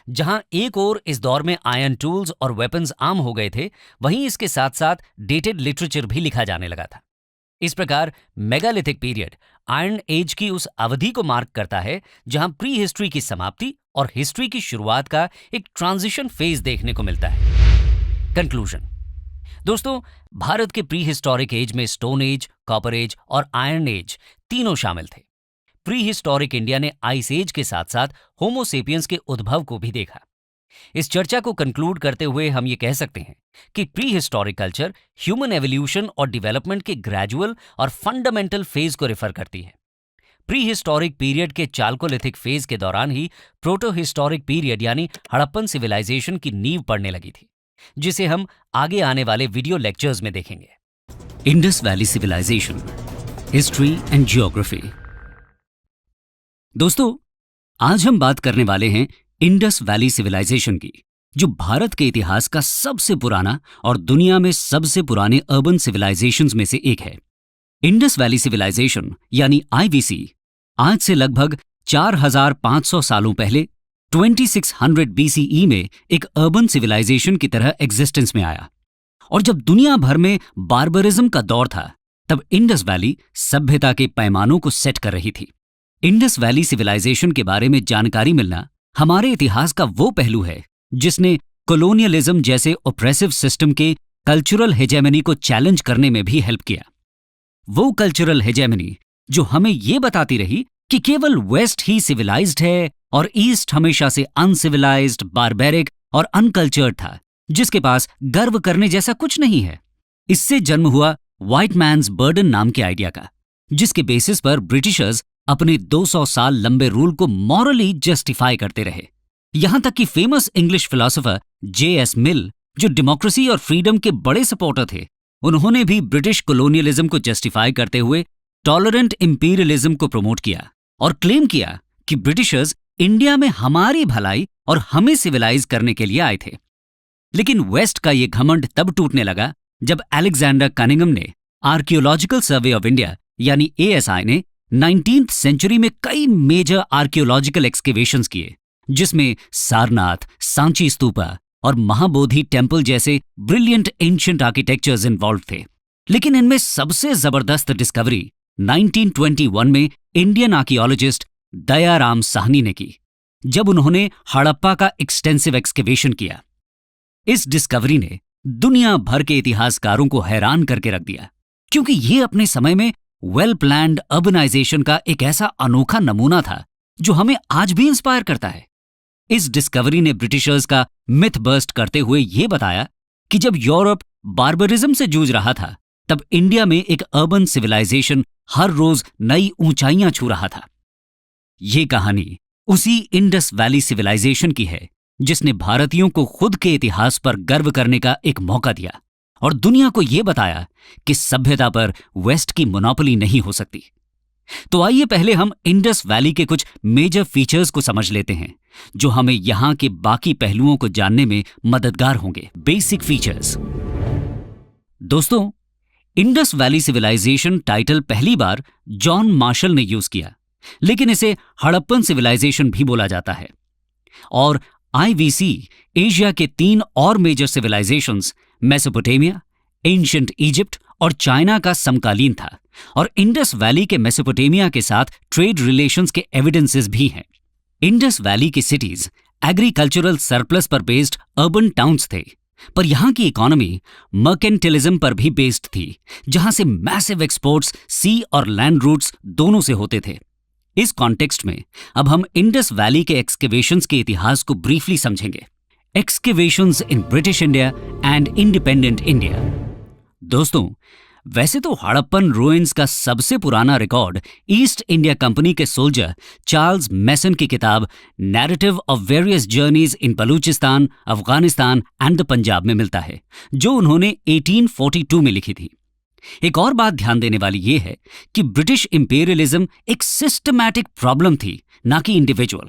जहां एक ओर इस दौर में आयरन टूल्स और वेपन्स आम हो गए थे, वहीं इसके साथ साथ डेटेड लिटरेचर भी लिखा जाने लगा था। इस प्रकार मेगालिथिक पीरियड आयरन एज की उस अवधि को मार्क करता है जहां प्री हिस्ट्री की समाप्ति और हिस्ट्री की शुरुआत का एक ट्रांजिशन फेज देखने को मिलता है। कंक्लूजन दोस्तों, भारत के प्री हिस्टोरिक एज में स्टोन एज, कॉपर एज और आयरन एज तीनों शामिल थे। प्री हिस्टोरिक इंडिया ने आइस एज के साथ साथ होमो सेपियंस के उद्भव को भी देखा। इस चर्चा को कंक्लूड करते हुए हम ये कह सकते हैं कि pre historic culture human evolution और डेवलपमेंट के ग्रेजुअल और फंडामेंटल फेज को रेफर करती है। प्री हिस्टोरिक पीरियड के चाल्कोलिथिक फेज के दौरान ही प्रोटो हिस्टोरिक पीरियड यानी हड़प्पन सिविलाइजेशन की नींव पड़ने लगी थी, जिसे हम आगे आने वाले वीडियो लेक्चर्स में देखेंगे। Indus valley civilization, history and geography. दोस्तों, आज हम बात करने वाले हैं इंडस वैली सिविलाइजेशन की, जो भारत के इतिहास का सबसे पुराना और दुनिया में सबसे पुराने अर्बन सिविलाइजेशंस में से एक है। इंडस वैली सिविलाइजेशन यानी आईवीसी आज से लगभग 4500 सालों पहले 2600 बीसीई में एक अर्बन सिविलाइजेशन की तरह एग्जिस्टेंस में आया। और जब दुनिया भर में बार्बरिज्म का दौर था, तब इंडस वैली सभ्यता के पैमानों को सेट कर रही थी। इंडस वैली सिविलाइजेशन के बारे में जानकारी मिलना हमारे इतिहास का वो पहलू है जिसने कोलोनियलिज्म जैसे ऑप्रेसिव सिस्टम के कल्चरल हेजेमनी को चैलेंज करने में भी हेल्प किया। वो कल्चरल हेजेमनी जो हमें ये बताती रही कि केवल वेस्ट ही सिविलाइज्ड है और ईस्ट हमेशा से अनसिविलाइज्ड, बारबेरिक और अनकल्चर्ड था, जिसके पास गर्व करने जैसा कुछ नहीं है। इससे जन्म हुआ व्हाइट मैन्स बर्डन नाम के आइडिया का, जिसके बेसिस पर ब्रिटिशर्स अपने 200 साल लंबे रूल को मॉरली जस्टिफाई करते रहे। यहां तक कि फेमस इंग्लिश फिलोसोफर J.S. मिल, जो डेमोक्रेसी और फ्रीडम के बड़े सपोर्टर थे, उन्होंने भी ब्रिटिश कोलोनियलिज्म को जस्टिफाई करते हुए टॉलरेंट इंपीरियलिज्म को प्रमोट किया और क्लेम किया कि ब्रिटिशर्स इंडिया में हमारी भलाई और हमें सिविलाइज करने के लिए आए थे। लेकिन वेस्ट का ये घमंड तब टूटने लगा जब अलेक्जेंडर कनिंघम ने आर्कियोलॉजिकल सर्वे ऑफ इंडिया यानी ASI ने 19th सेंचुरी में कई मेजर आर्कियोलॉजिकल एक्सकेवेशंस किए, जिसमें सारनाथ, सांची स्तूपा और महाबोधि टेम्पल जैसे ब्रिलियंट एंशिएंट आर्किटेक्चर्स इन्वॉल्व थे। लेकिन इनमें सबसे जबरदस्त डिस्कवरी 1921 में इंडियन आर्कियोलॉजिस्ट दयाराम साहनी ने की, जब उन्होंने हड़प्पा का एक्सटेंसिव एक्सकेवेशन किया। इस डिस्कवरी ने दुनिया भर के इतिहासकारों को हैरान करके रख दिया, क्योंकि ये अपने समय में वेल प्लान्ड अर्बनाइजेशन का एक ऐसा अनोखा नमूना था जो हमें आज भी इंस्पायर करता है। इस डिस्कवरी ने ब्रिटिशर्स का मिथ बर्स्ट करते हुए ये बताया कि जब यूरोप बार्बरिज्म से जूझ रहा था, तब इंडिया में एक अर्बन सिविलाइजेशन हर रोज नई ऊंचाइयां छू रहा था। ये कहानी उसी इंडस वैली सिविलाइजेशन की है जिसने भारतीयों को खुद के इतिहास पर गर्व करने का एक मौका दिया और दुनिया को यह बताया कि सभ्यता पर वेस्ट की मोनोपोली नहीं हो सकती। तो आइए पहले हम इंडस वैली के कुछ मेजर फीचर्स को समझ लेते हैं जो हमें यहां के बाकी पहलुओं को जानने में मददगार होंगे। Basic features. दोस्तों, इंडस वैली सिविलाइजेशन टाइटल पहली बार जॉन मार्शल ने यूज किया, लेकिन इसे हड़प्पन सिविलाइजेशन भी बोला जाता है। और आईवीसी एशिया के 3 और major civilizations Mesopotamia, ancient Egypt और चाइना का समकालीन था, और इंडस वैली के मेसोपोटामिया के साथ ट्रेड रिलेशंस के एविडेंसेस भी हैं। इंडस वैली की सिटीज एग्रीकल्चरल सरप्लस पर बेस्ड अर्बन टाउन्स थे, पर यहां की इकोनॉमी मर्केंटिलिज्म पर भी बेस्ड थी, जहां से मैसिव एक्सपोर्ट्स सी और लैंड रूट्स दोनों से होते थे। इस कॉन्टेक्स्ट में अब हम इंडस वैली के एक्सकेवेशंस के इतिहास को ब्रीफली समझेंगे। Excavations in British India and independent India. दोस्तों, वैसे तो हड़प्पन रूइंस का सबसे पुराना रिकॉर्ड ईस्ट इंडिया कंपनी के सोल्जर चार्ल्स मैसन की किताब narrative of various journeys in Balochistan, Afghanistan and the Punjab में मिलता है, जो उन्होंने 1842 में लिखी थी। एक और बात ध्यान देने वाली यह है कि ब्रिटिश इंपीरियलिज्म एक सिस्टमैटिक प्रॉब्लम थी, ना कि इंडिविजुअल।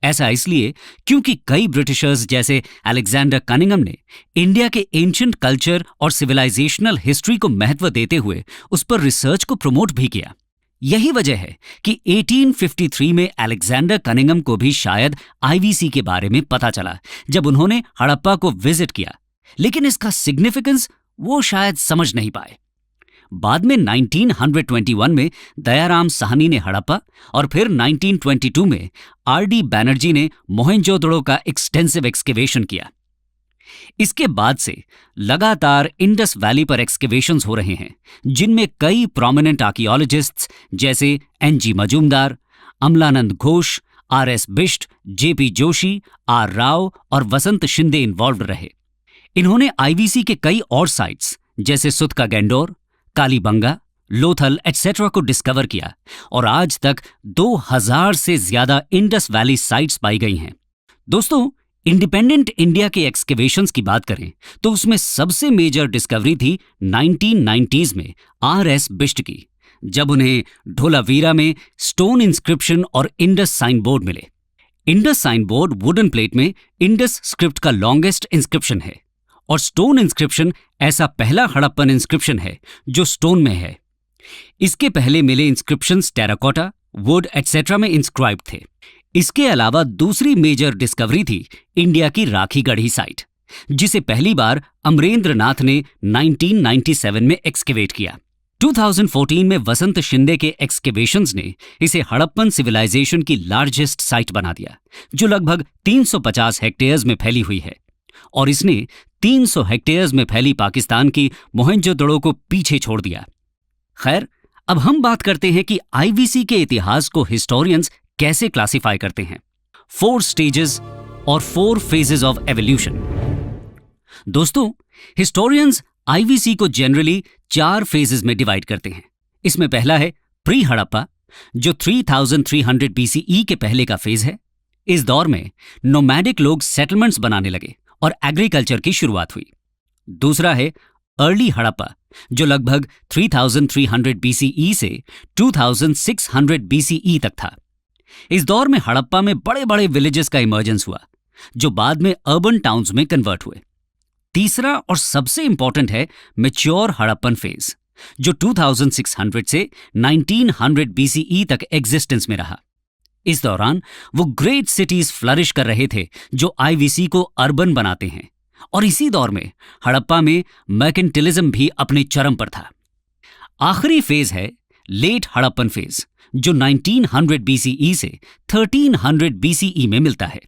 ऐसा इसलिए क्योंकि कई ब्रिटिशर्स जैसे अलेक्जेंडर कनिंघम ने इंडिया के एंशिएंट कल्चर और सिविलाइजेशनल हिस्ट्री को महत्व देते हुए उस पर रिसर्च को प्रमोट भी किया। यही वजह है कि 1853 में अलेक्जेंडर कनिंघम को भी शायद आईवीसी के बारे में पता चला जब उन्होंने हड़प्पा को विजिट किया, लेकिन इसका सिग्निफिकेंस वो शायद समझ नहीं पाए। बाद में 1921 में दयाराम साहनी ने हड़प्पा और फिर 1922 में आरडी बैनर्जी ने मोहेंजोदड़ो का एक्सटेंसिव एक्सकेवेशन किया। इसके बाद से लगातार इंडस वैली पर एक्सकेवेशंस हो रहे हैं, जिनमें कई प्रोमिनेंट आर्कियोलॉजिस्ट्स जैसे NG Majumdar, Amalananda Ghosh, RS Bisht, JP Joshi, R Rao और वसंत शिंदे इन्वॉल्व रहे। इन्होंने आईवीसी के कई और साइट्स जैसे सुतका गैंडोर, कालीबंगा, लोथल एटसेट्रा को डिस्कवर किया और आज तक 2000 से ज्यादा इंडस वैली साइट्स पाई गई हैं। दोस्तों, इंडिपेंडेंट इंडिया के एक्सकेवेशंस की बात करें तो उसमें सबसे मेजर डिस्कवरी थी 1990s में आरएस बिष्ट की, जब उन्हें ढोलावीरा में स्टोन इंस्क्रिप्शन और इंडस साइन बोर्ड मिले। Indus sign board wooden plate में इंडस स्क्रिप्ट का लॉन्गेस्ट इंस्क्रिप्शन है और स्टोन इंस्क्रिप्शन ऐसा पहला हड़प्पन इंस्क्रिप्शन है जो स्टोन में है। इसके पहले मिले इंस्क्रिप्शंस टेराकोटा, वुड एटसेट्रा में इंस्क्राइब्ड थे। इसके अलावा दूसरी मेजर डिस्कवरी थी इंडिया की राखी गढ़ी साइट, जिसे पहली बार अमरेंद्र नाथ ने 1997 में एक्सकेवेट किया। 2014 में वसंत शिंदे के एक्सकेवेशंस ने इसे हड़प्पन सिविलाइजेशन की लार्जेस्ट साइट बना दिया, जो लगभग 350 हेक्टेयर्स में फैली हुई है, और इसने 300 हेक्टेयर्स में फैली पाकिस्तान की मोहेंजोदड़ो को पीछे छोड़ दिया। खैर, अब हम बात करते हैं कि आईवीसी के इतिहास को हिस्टोरियंस कैसे क्लासिफाई करते हैं। 4 स्टेजेस और 4 फेजेस ऑफ एवोल्यूशन। दोस्तों, हिस्टोरियंस आईवीसी को जनरली 4 फेजेस में डिवाइड करते हैं। इसमें पहला है प्री हड़प्पा, जो 3300 बीसीई के पहले का फेज है। इस दौर में नोमैडिक लोग सेटलमेंट्स बनाने लगे और एग्रीकल्चर की शुरुआत हुई। दूसरा है अर्ली हड़प्पा, जो लगभग 3300 बीसीई से 2600 बीसीई तक था। इस दौर में हड़प्पा में बड़े बड़े विलेजेस का इमर्जेंस हुआ, जो बाद में अर्बन टाउन्स में कन्वर्ट हुए। तीसरा और सबसे इंपॉर्टेंट है मैच्योर हड़प्पन फेज, जो 2600 से 1900 बीसीई तक एग्जिस्टेंस में रहा। इस दौरान वो ग्रेट सिटीज फ्लरिश कर रहे थे जो आईवीसी को अर्बन बनाते हैं, और इसी दौर में हड़प्पा में मर्केंटिलिज्म भी अपने चरम पर था। आखिरी फेज है लेट हड़प्पन फेज, जो 1900 BCE से 1300 BCE में मिलता है।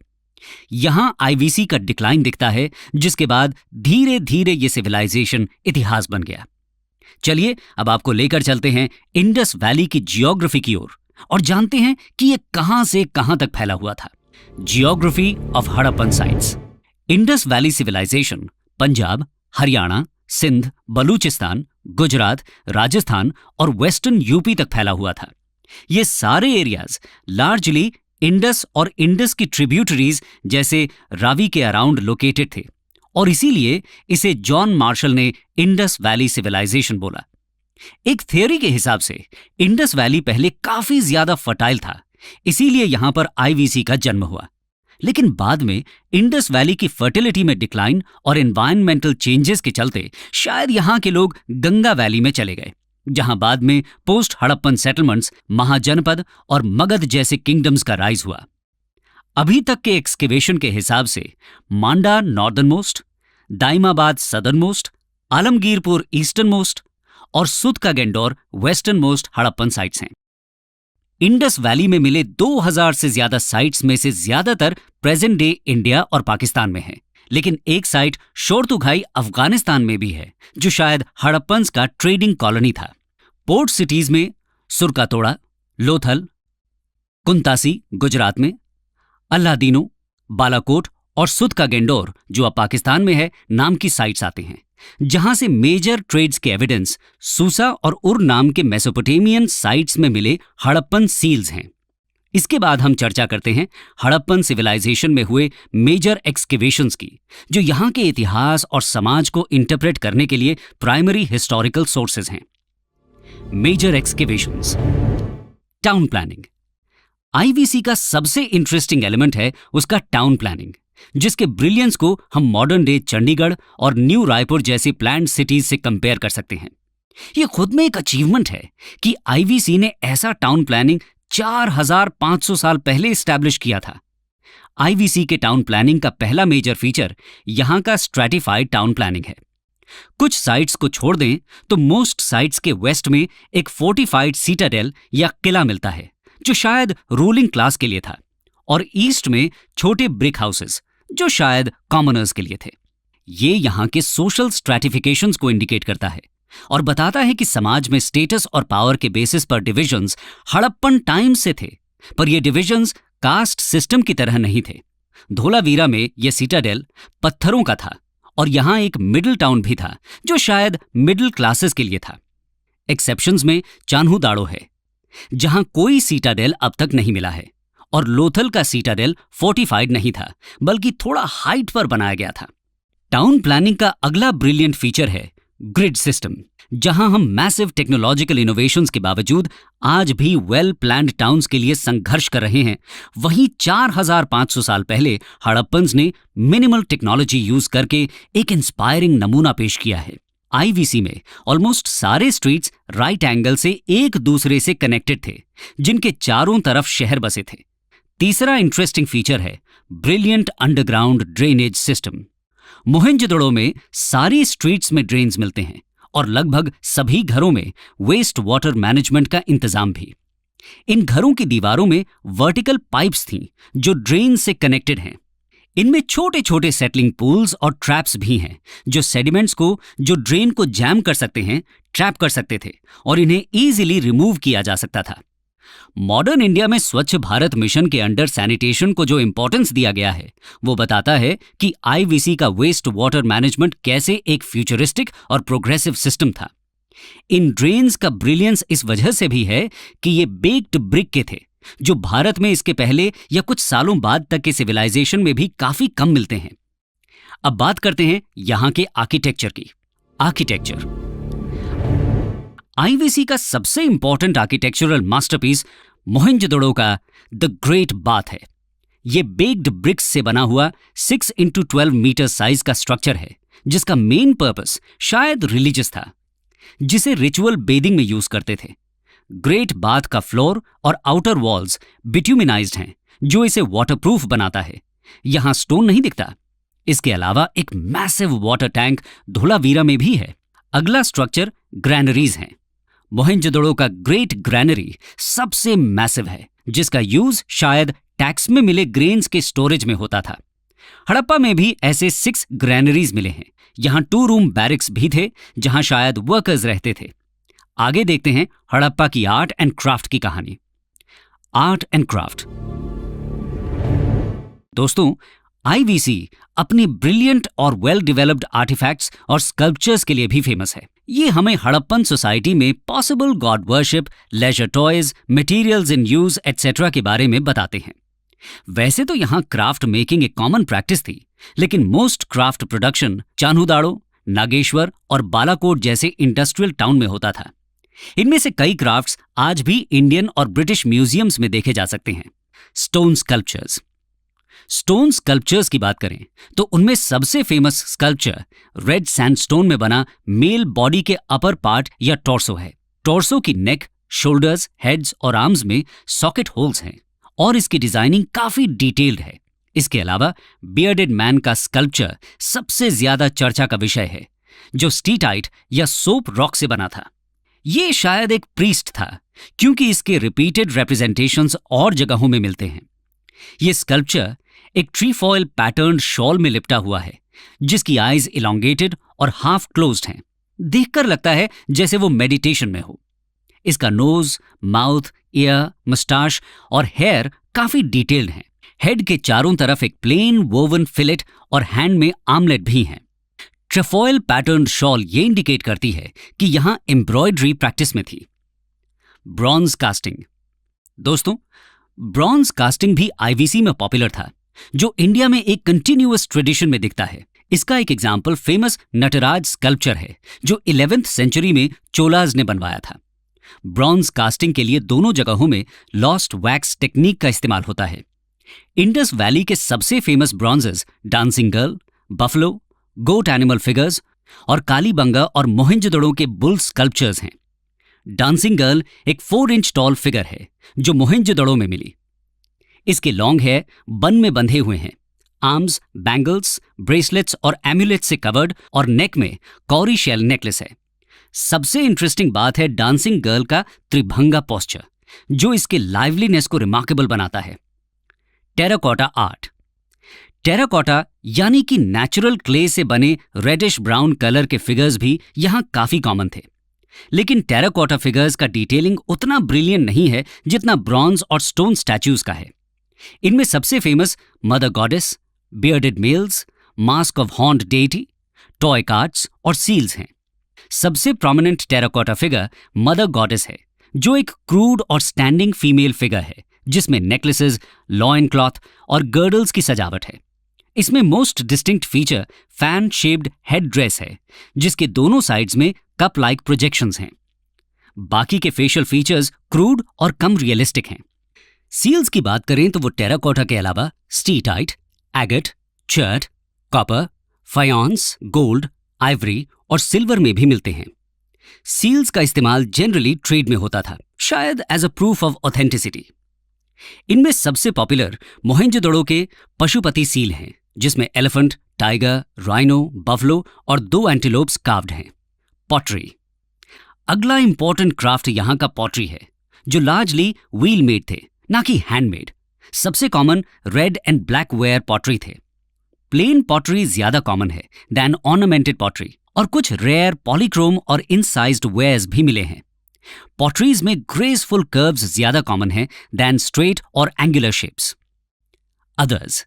यहां आईवीसी का डिक्लाइन दिखता है, जिसके बाद धीरे धीरे ये सिविलाइजेशन इतिहास बन गया। चलिए अब आपको लेकर चलते हैं इंडस वैली की जियोग्राफी की ओर और जानते हैं कि ये कहां से कहां तक फैला हुआ था। Geography of Harappan sites. Indus valley civilization Punjab, Haryana, Sindh, Balochistan, Gujarat, Rajasthan और वेस्टर्न यूपी तक फैला हुआ था। ये सारे एरियाज लार्जली इंडस और इंडस की ट्रिब्यूटरीज जैसे रावी के अराउंड लोकेटेड थे और इसीलिए इसे जॉन मार्शल ने इंडस वैली सिविलाइजेशन बोला। एक थियोरी के हिसाब से इंडस वैली पहले काफी ज्यादा फर्टाइल था, इसीलिए यहां पर आईवीसी का जन्म हुआ। लेकिन बाद में इंडस वैली की फर्टिलिटी में डिक्लाइन और एनवायरमेंटल चेंजेस के चलते शायद यहां के लोग गंगा वैली में चले गए, जहां बाद में पोस्ट हड़प्पन सेटलमेंट्स, महाजनपद और मगध जैसे किंगडम्स का राइज हुआ। अभी तक के एक्सकेवेशन के हिसाब से Manda northernmost, Daimabad southernmost, Alamgirpur easternmost और Sutkagen Dor westernmost Harappan sites हैं। इंडस वैली में मिले 2000 से ज्यादा साइट्स में से ज्यादातर प्रेजेंट डे इंडिया और पाकिस्तान में है, लेकिन एक साइट शोरतुघाई अफगानिस्तान में भी है, जो शायद हड़प्पन्स का ट्रेडिंग कॉलोनी था। पोर्ट सिटीज में सुरकातोड़ा, लोथल, कुंतासी गुजरात में, अल्लादीनो, बालाकोट और सुद का गेंडोर जो अब पाकिस्तान में है नाम की साइट्स आते हैं, जहां से मेजर ट्रेड्स के एविडेंस सूसा और उर नाम के मेसोपोटेमियन साइट्स में मिले हड़प्पन सील्स हैं। इसके बाद हम चर्चा करते हैं हड़प्पन सिविलाइजेशन में हुए मेजर एक्सकेवेशंस की, जो यहां के इतिहास और समाज को इंटरप्रेट करने के लिए प्राइमरी हिस्टोरिकल सोर्सेज हैं। Major excavations. Town planning. IVC का सबसे इंटरेस्टिंग एलिमेंट है उसका टाउन प्लानिंग, जिसके ब्रिलियंस को हम मॉडर्न डे चंडीगढ़ और न्यू रायपुर जैसी प्लान्ड सिटीज से कंपेयर कर सकते हैं। यह खुद में एक अचीवमेंट है कि आईवीसी ने ऐसा टाउन प्लानिंग 4500 साल पहले इस्टेब्लिश किया था। आईवीसी के टाउन प्लानिंग का पहला मेजर फीचर यहां का स्ट्रैटिफाइड टाउन प्लानिंग है। कुछ साइट्स को छोड़ दें तो मोस्ट साइट्स के वेस्ट में एक फोर्टिफाइड सीटाडेल या किला मिलता है, जो शायद रूलिंग क्लास के लिए था, और ईस्ट में छोटे ब्रिक हाउसेस जो शायद कॉमनर्स के लिए थे। ये यहां के सोशल स्ट्रैटिफिकेशंस को इंडिकेट करता है और बताता है कि समाज में स्टेटस और पावर के बेसिस पर डिविजन्स हड़प्पन टाइम से थे, पर ये डिविजन्स कास्ट सिस्टम की तरह नहीं थे। धोलावीरा में यह सीटाडेल पत्थरों का था और यहां एक मिडिल टाउन भी था जो शायद मिडिल क्लासेस के लिए था। एक्सेप्शंस में चान्हू दाड़ो है, जहां कोई सीटाडेल अब तक नहीं मिला है, और लोथल का सीटाडेल फोर्टिफाइड नहीं था बल्कि थोड़ा हाइट पर बनाया गया था। टाउन प्लानिंग का अगला ब्रिलियंट फीचर है ग्रिड सिस्टम। जहां हम मैसिव टेक्नोलॉजिकल इनोवेशंस के बावजूद आज भी वेल प्लान्ड टाउन्स के लिए संघर्ष कर रहे हैं, वहीं 4500 साल पहले हड़प्पन्स ने मिनिमल टेक्नोलॉजी यूज करके एक इंस्पायरिंग नमूना पेश किया है। आईवीसी में ऑलमोस्ट सारे स्ट्रीट्स राइट एंगल से एक दूसरे से कनेक्टेड थे, जिनके चारों तरफ शहर बसे थे। तीसरा इंटरेस्टिंग फीचर है ब्रिलियंट अंडरग्राउंड ड्रेनेज सिस्टम। मोहेंजोदड़ो में सारी स्ट्रीट्स में ड्रेन्स मिलते हैं और लगभग सभी घरों में वेस्ट वाटर मैनेजमेंट का इंतजाम भी। इन घरों की दीवारों में वर्टिकल पाइप्स थीं जो ड्रेन से कनेक्टेड हैं। इनमें छोटे छोटे सेटलिंग पूल्स और ट्रैप्स भी हैं जो सेडिमेंट्स को जो ड्रेन को जैम कर सकते हैं, ट्रैप कर सकते थे और इन्हें ईजिली रिमूव किया जा सकता था। मॉडर्न इंडिया में स्वच्छ भारत मिशन के अंडर सैनिटेशन को जो इंपॉर्टेंस दिया गया है, वो बताता है कि आईवीसी का वेस्ट वाटर मैनेजमेंट कैसे एक फ्यूचरिस्टिक और प्रोग्रेसिव सिस्टम था। इन ड्रेन्स का ब्रिलियंस इस वजह से भी है कि ये बेक्ड ब्रिक के थे, जो भारत में इसके पहले या कुछ सालों बाद तक के सिविलाइजेशन में भी काफी कम मिलते हैं। अब बात करते हैं यहां के आर्किटेक्चर की। आर्किटेक्चर। आईवीसी का सबसे इंपॉर्टेंट आर्किटेक्चरल मास्टरपीस मोहेंजोदड़ो का द ग्रेट बाथ है। यह बेक्ड ब्रिक्स से बना हुआ 6x12 मीटर साइज का स्ट्रक्चर है, जिसका मेन पर्पस शायद रिलीजियस था, जिसे रिचुअल बेदिंग में यूज करते थे। ग्रेट बाथ का फ्लोर और आउटर वॉल्स बिट्यूमिनाइज्ड हैं, जो इसे वाटरप्रूफ बनाता है। यहां स्टोन नहीं दिखता। इसके अलावा एक मैसिव वाटर टैंक धोलावीरा में भी है। अगला स्ट्रक्चर ग्रैनरीज हैं। मोहनजोदड़ो का ग्रेट ग्रैनरी सबसे मैसिव है, जिसका यूज शायद टैक्स में मिले ग्रेन्स के स्टोरेज में होता था। हड़प्पा में भी ऐसे 6 ग्रैनरीज मिले हैं। यहाँ 2 रूम बैरिक्स भी थे, जहां शायद वर्कर्स रहते थे। आगे देखते हैं हड़प्पा की आर्ट एंड क्राफ्ट की कहानी। Art and craft. दोस्तों, आईवीसी अपनी ब्रिलियंट और वेल डेवलप्ड आर्टिफैक्ट्स और स्कल्पचर्स के लिए भी फेमस है। ये हमें हड़प्पन सोसाइटी में possible god worship, leisure toys, materials in use etcetera के बारे में बताते हैं। वैसे तो यहाँ क्राफ्ट मेकिंग एक कॉमन प्रैक्टिस थी, लेकिन most craft production Chanhudaro, Nageshwar और बालाकोट जैसे इंडस्ट्रियल टाउन में होता था। इनमें से कई क्राफ्ट्स आज भी इंडियन और ब्रिटिश म्यूजियम्स में देखे जा सकते हैं। Stone sculptures. स्टोन स्कल्पचर्स की बात करें तो उनमें सबसे फेमस स्कल्पचर रेड सैंडस्टोन में बना मेल बॉडी के अपर पार्ट या टॉर्सो है। टॉर्सो की नेक, शोल्डर्स, हेड्स और आर्म्स में सॉकेट होल्स हैं और इसकी डिजाइनिंग काफी डिटेल्ड है। इसके अलावा बियर्डेड मैन का स्कल्पचर सबसे ज्यादा चर्चा का विषय है, जो स्टीटाइट या सोप रॉक से बना था। ये शायद एक प्रीस्ट था, क्योंकि इसके रिपीटेड रिप्रेजेंटेशंस और जगहों में मिलते हैं। ये स्कल्पचर एक ट्रीफॉयल पैटर्न शॉल में लिपटा हुआ है, जिसकी आईज इलोंगेटेड और हाफ क्लोज्ड हैं। देखकर लगता है जैसे वो मेडिटेशन में हो। इसका नोज, माउथ, ईयर, मस्टाश और हेयर काफी डिटेल्ड हैं। हेड के चारों तरफ एक प्लेन वोवन फिलेट और हैंड में आर्मलेट भी हैं। ट्रेफॉयल पैटर्न शॉल ये इंडिकेट करती है कि यहां एम्ब्रॉयडरी प्रैक्टिस में थी। Bronze casting. दोस्तों, ब्रॉन्ज कास्टिंग भी आईवीसी में पॉपुलर था, जो इंडिया में एक कंटिन्यूअस ट्रेडिशन में दिखता है। इसका एक एग्जाम्पल फेमस नटराज स्कल्पचर है, जो 11th सेंचुरी में चोलाज ने बनवाया था। ब्रॉन्ज कास्टिंग के लिए दोनों जगहों में लॉस्ट वैक्स टेक्निक का इस्तेमाल होता है। इंडस वैली के सबसे फेमस ब्रॉन्जेस डांसिंग गर्ल, बफलो, गोट एनिमल फिगर्स और कालीबंगा और मोहनजोदड़ो के बुल स्कल्पचर्स हैं। डांसिंग गर्ल एक 4 इंच टॉल फिगर है, जो मोहनजोदड़ो में मिली। इसके लॉन्ग हेयर बन में बंधे हुए हैं। आर्म्स, बैंगल्स, ब्रेसलेट्स और एम्यूलेट्स से कवर्ड और नेक में कौरी शेल नेकलेस है। सबसे इंटरेस्टिंग बात है डांसिंग गर्ल का त्रिभंगा पोस्चर, जो इसके लाइवलीनेस को रिमार्केबल बनाता है। Terracotta art. टेराकोटा यानी कि नेचुरल क्ले से बने रेडिश ब्राउन कलर के फिगर्स भी यहां काफी कॉमन थे, लेकिन टेराकोटा फिगर्स का डिटेलिंग उतना ब्रिलियंट नहीं है जितना ब्रॉन्ज और स्टोन स्टैच्यूज का है। इनमें सबसे famous mother goddess, bearded males, mask of horned deity, toy carts और सील्स हैं। सबसे prominent terracotta figure mother goddess है, जो एक क्रूड और स्टैंडिंग फीमेल फिगर है, जिसमें नेकलेसेस, लॉइन क्लॉथ और गर्डल्स की सजावट है। इसमें most distinct feature fan shaped head dress है, जिसके दोनों साइड्स में कप लाइक प्रोजेक्शंस हैं। बाकी के फेशियल फीचर्स क्रूड और कम रियलिस्टिक हैं। सील्स की बात करें तो वो टेराकोटा के अलावा steatite, agate, chert, copper, faience, gold, ivory और सिल्वर में भी मिलते हैं। सील्स का इस्तेमाल जनरली ट्रेड में होता था, शायद as a proof of authenticity. इनमें सबसे पॉपुलर मोहनजोदड़ो के पशुपति सील हैं, जिसमें एलिफेंट, टाइगर, राइनो, बफलो और 2 एंटीलोप्स कार्व्ड हैं। पॉटरी। अगला इंपॉर्टेंट क्राफ्ट यहाँ का पॉटरी है, जो लार्जली व्हील मेड थे, ना कि हैंडमेड। सबसे common red and black ware pottery थे। प्लेन पॉटरी ज्यादा कॉमन है दैन ऑर्नामेंटेड पॉटरी, और कुछ रेयर पॉलीक्रोम और इनसाइज्ड वेयर्स भी मिले हैं। पॉटरीज में ग्रेसफुल कर्व्स ज्यादा कॉमन है दैन स्ट्रेट और एंगुलर शेप्स। अदर्स।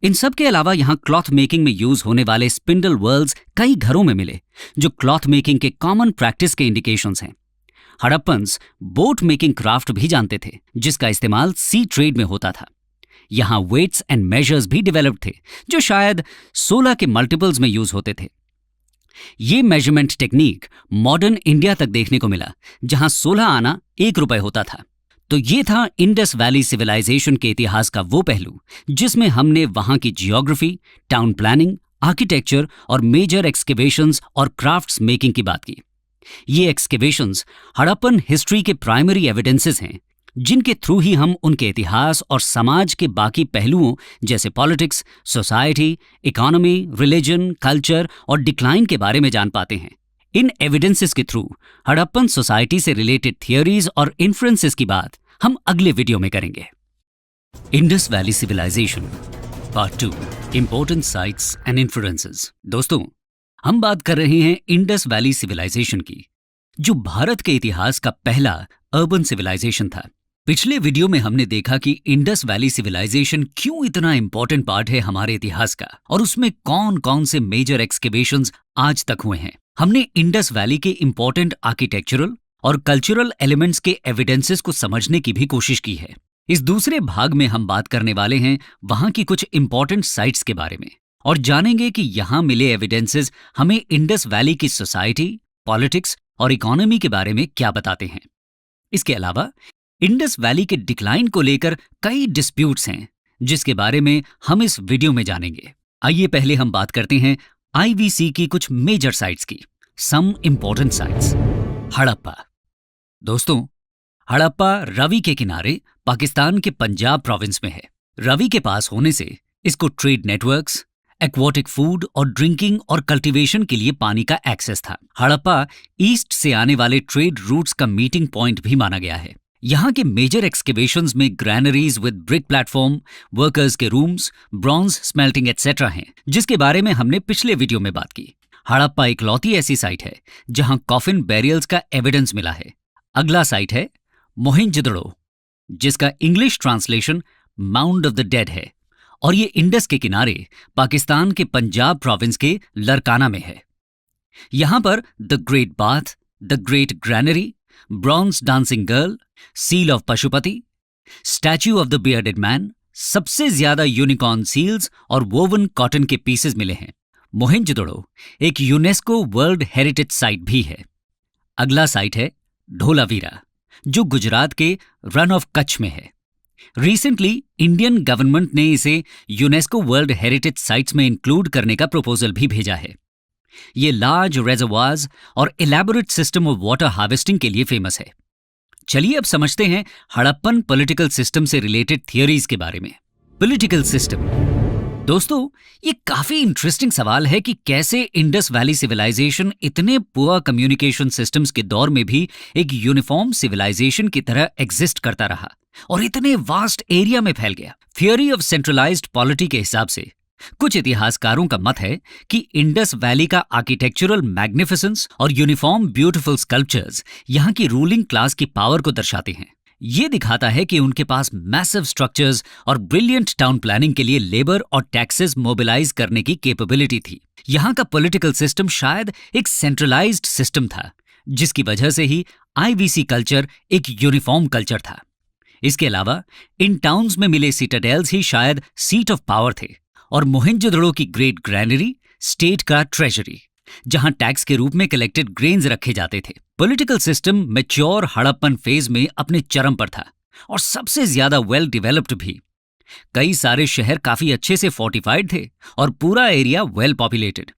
इन सब के अलावा यहाँ क्लॉथ मेकिंग में यूज होने वाले स्पिंडल व्हर्ल्स कई घरों में मिले, जो क्लॉथ मेकिंग के कॉमन प्रैक्टिस के इंडिकेशंस हैं। हड़प्पन्स बोट मेकिंग क्राफ्ट भी जानते थे, जिसका इस्तेमाल सी ट्रेड में होता था। यहाँ वेट्स एंड मेजर्स भी डेवलप्ड थे, जो शायद 16 के मल्टीपल्स में यूज होते थे। ये मेजरमेंट टेक्निक मॉडर्न इंडिया तक देखने को मिला, जहां 16 आना 1 रुपए होता था। तो ये था इंडस वैली सिविलाइजेशन के इतिहास का वो पहलू, जिसमें हमने वहां की जियोग्राफी, टाउन प्लानिंग, आर्किटेक्चर और मेजर एक्सकेवेशंस और क्राफ्ट्स मेकिंग की बात की। ये एक्सकेवेशंस हड़प्पन हिस्ट्री के प्राइमरी एविडेंसेस हैं, जिनके थ्रू ही हम उनके इतिहास और समाज के बाकी पहलुओं जैसे politics, society, economy, religion, culture और डिक्लाइन के बारे में जान पाते हैं। इन एविडेंसेस के थ्रू हड़प्पन सोसाइटी से रिलेटेड थियोरीज और इन्फ्रेंसेस की बात हम अगले वीडियो में करेंगे। Indus valley civilization part 2, important sites and influences. दोस्तों, हम बात कर रहे हैं इंडस वैली सिविलाइजेशन की, जो भारत के इतिहास का पहला अर्बन सिविलाइजेशन था। पिछले वीडियो में हमने देखा कि इंडस वैली सिविलाइजेशन क्यों इतना इंपॉर्टेंट पार्ट है हमारे इतिहास का, और उसमें कौन कौन से मेजर एक्सकेवेशंस आज तक हुए हैं। हमने इंडस वैली के इंपॉर्टेंट आर्किटेक्चरल और कल्चरल एलिमेंट्स के एविडेंसेस को समझने की भी कोशिश की है। इस दूसरे भाग में हम बात करने वाले हैं वहां की कुछ इंपॉर्टेंट साइट्स के बारे में और जानेंगे कि यहां मिले एविडेंसेस हमें इंडस वैली की सोसाइटी, पॉलिटिक्स और इकोनॉमी के बारे में क्या बताते हैं। इसके अलावा इंडस वैली के डिक्लाइन को लेकर कई डिस्प्यूट्स हैं, जिसके बारे में हम इस वीडियो में जानेंगे। आइए पहले हम बात करते हैं आईवीसी की कुछ मेजर साइट्स की। Some important sites. हड़प्पा। दोस्तों, हड़प्पा रवि के किनारे पाकिस्तान के पंजाब प्रोविंस में है। रवि के पास होने से इसको ट्रेड नेटवर्क्स, एक्वाटिक फूड और ड्रिंकिंग और कल्टीवेशन के लिए पानी का एक्सेस था। हड़प्पा ईस्ट से आने वाले ट्रेड रूट्स का मीटिंग पॉइंट भी माना गया है। यहाँ के मेजर एक्सकेवेशंस में granaries with brick platform, workers के रूम्स, ब्रॉन्ज स्मेल्टिंग एटसेट्रा हैं, जिसके बारे में हमने पिछले वीडियो में बात की। हड़प्पा इकलौती ऐसी साइट है जहां कॉफिन बैरियल्स का एविडेंस मिला है। अगला साइट है मोहेंजोदड़ो, जिसका English translation mound of the dead है, और ये इंडस के किनारे पाकिस्तान के पंजाब प्रोविंस के लरकाना में है। यहां पर the great bath, the great granary, bronze dancing girl, seal of Pashupati, statue of the bearded man, सबसे ज्यादा यूनिकॉर्न सील्स और वोवन कॉटन के पीसेस मिले हैं। मोहेंजोदड़ो एक यूनेस्को वर्ल्ड हेरिटेज साइट भी है। अगला साइट है ढोलावीरा, जो गुजरात के रन ऑफ कच्छ में है। रिसेंटली इंडियन गवर्नमेंट ने इसे यूनेस्को वर्ल्ड हेरिटेज साइट्स में इंक्लूड करने का प्रपोजल भी भेजा है। ये लार्ज रेजर्वायर्स और elaborate system of water harvesting के लिए फेमस है। चलिए अब समझते हैं हड़प्पन पॉलिटिकल सिस्टम से रिलेटेड थियोरीज के बारे में। Political system. दोस्तों, ये काफी इंटरेस्टिंग सवाल है कि कैसे इंडस वैली सिविलाइजेशन इतने पुअर कम्युनिकेशन सिस्टम्स के दौर में भी एक यूनिफॉर्म सिविलाइजेशन की तरह एग्जिस्ट करता रहा और इतने वास्ट एरिया में फैल गया। थियोरी ऑफ सेंट्रलाइज्ड पॉलिटी के हिसाब से कुछ इतिहासकारों का मत है कि इंडस वैली का आर्किटेक्चरल मैग्निफिसेंस और यूनिफॉर्म ब्यूटीफुल स्कल्पचर्स यहाँ की रूलिंग क्लास की पावर को दर्शाते हैं। ये दिखाता है कि उनके पास मैसिव स्ट्रक्चर्स और ब्रिलियंट टाउन प्लानिंग के लिए लेबर और टैक्सेस मोबिलाइज करने की कैपेबिलिटी थी। यहाँ का पॉलिटिकल सिस्टम शायद एक सेंट्रलाइज्ड सिस्टम था, जिसकी वजह से ही आईवीसी कल्चर एक यूनिफॉर्म कल्चर था। इसके अलावा इन टाउन्स में मिले सिटाडेल्स ही शायद सीट ऑफ पावर थे, और मोहेंजोदड़ो की ग्रेट ग्रैनरी स्टेट का ट्रेजरी, जहां टैक्स के रूप में कलेक्टेड ग्रेन्स रखे जाते थे। Political system mature Harappan phase में अपने चरम पर था और सबसे ज्यादा वेल डेवलप्ड भी। कई सारे शहर काफी अच्छे से फोर्टिफाइड थे और पूरा एरिया वेल पॉपुलेटेड।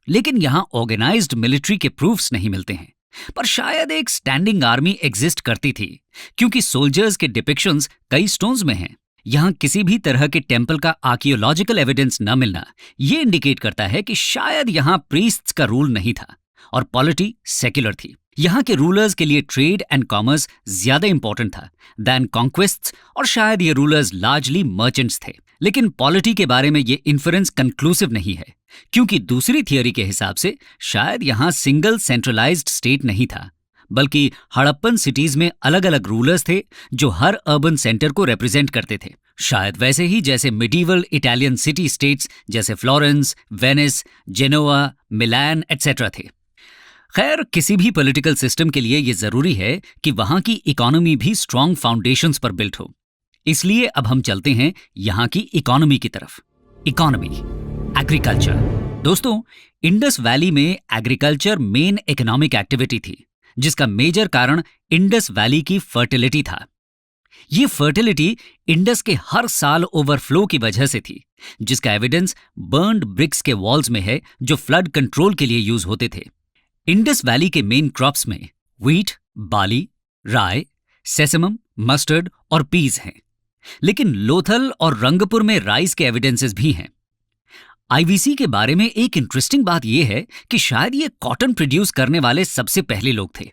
लेकिन यहां ऑर्गेनाइज्ड मिलिट्री के प्रूफ्स नहीं मिलते हैं, पर शायद एक स्टैंडिंग आर्मी एग्जिस्ट करती थी, क्योंकि सोल्जर्स के डिपिक्शंस कई स्टोन्स में हैं। यहां किसी भी तरह के टेंपल का आर्कियोलॉजिकल एविडेंस न मिलना ये इंडिकेट करता है कि शायद यहां प्रीस्ट्स का रूल नहीं था और पॉलिटी सेक्युलर थी। यहां के रूलर्स के लिए ट्रेड एंड कॉमर्स ज्यादा इंपॉर्टेंट था दैन कॉन्क्वेस्ट्स, और शायद ये रूलर्स लार्जली मर्चेंट्स थे। लेकिन पॉलिटी के बारे में ये इन्फरेंस कंक्लूसिव नहीं है, क्योंकि दूसरी थियोरी के हिसाब से शायद यहां सिंगल सेंट्रलाइज्ड स्टेट नहीं था, बल्कि हड़प्पन सिटीज में अलग अलग रूलर्स थे जो हर अर्बन सेंटर को रिप्रेजेंट करते थे, शायद वैसे ही जैसे मिडीवल इटालियन सिटी स्टेट्स जैसे फ्लोरेंस, वेनिस, जेनोआ, मिलान एटसेट्रा थे। खैर, किसी भी पॉलिटिकल सिस्टम के लिए यह जरूरी है कि वहां की इकोनॉमी भी स्ट्रॉन्ग फाउंडेशंस पर बिल्ट हो। इसलिए अब हम चलते हैं यहां की इकोनॉमी की तरफ। Economy, agriculture. दोस्तों, इंडस वैली में एग्रीकल्चर मेन इकोनॉमिक एक्टिविटी थी, जिसका मेजर कारण इंडस वैली की फर्टिलिटी था। ये फर्टिलिटी इंडस के हर साल ओवरफ्लो की वजह से थी, जिसका एविडेंस बर्न्ड ब्रिक्स के वॉल्स में है जो फ्लड कंट्रोल के लिए यूज होते थे। इंडस वैली के मेन क्रॉप्स में व्हीट, बार्ली, राय, सेसमम, मस्टर्ड और पीज हैं, लेकिन लोथल और रंगपुर में राइस के एविडेंसेस भी हैं। आईवीसी के बारे में एक इंटरेस्टिंग बात यह है कि शायद ये कॉटन प्रोड्यूस करने वाले सबसे पहले लोग थे।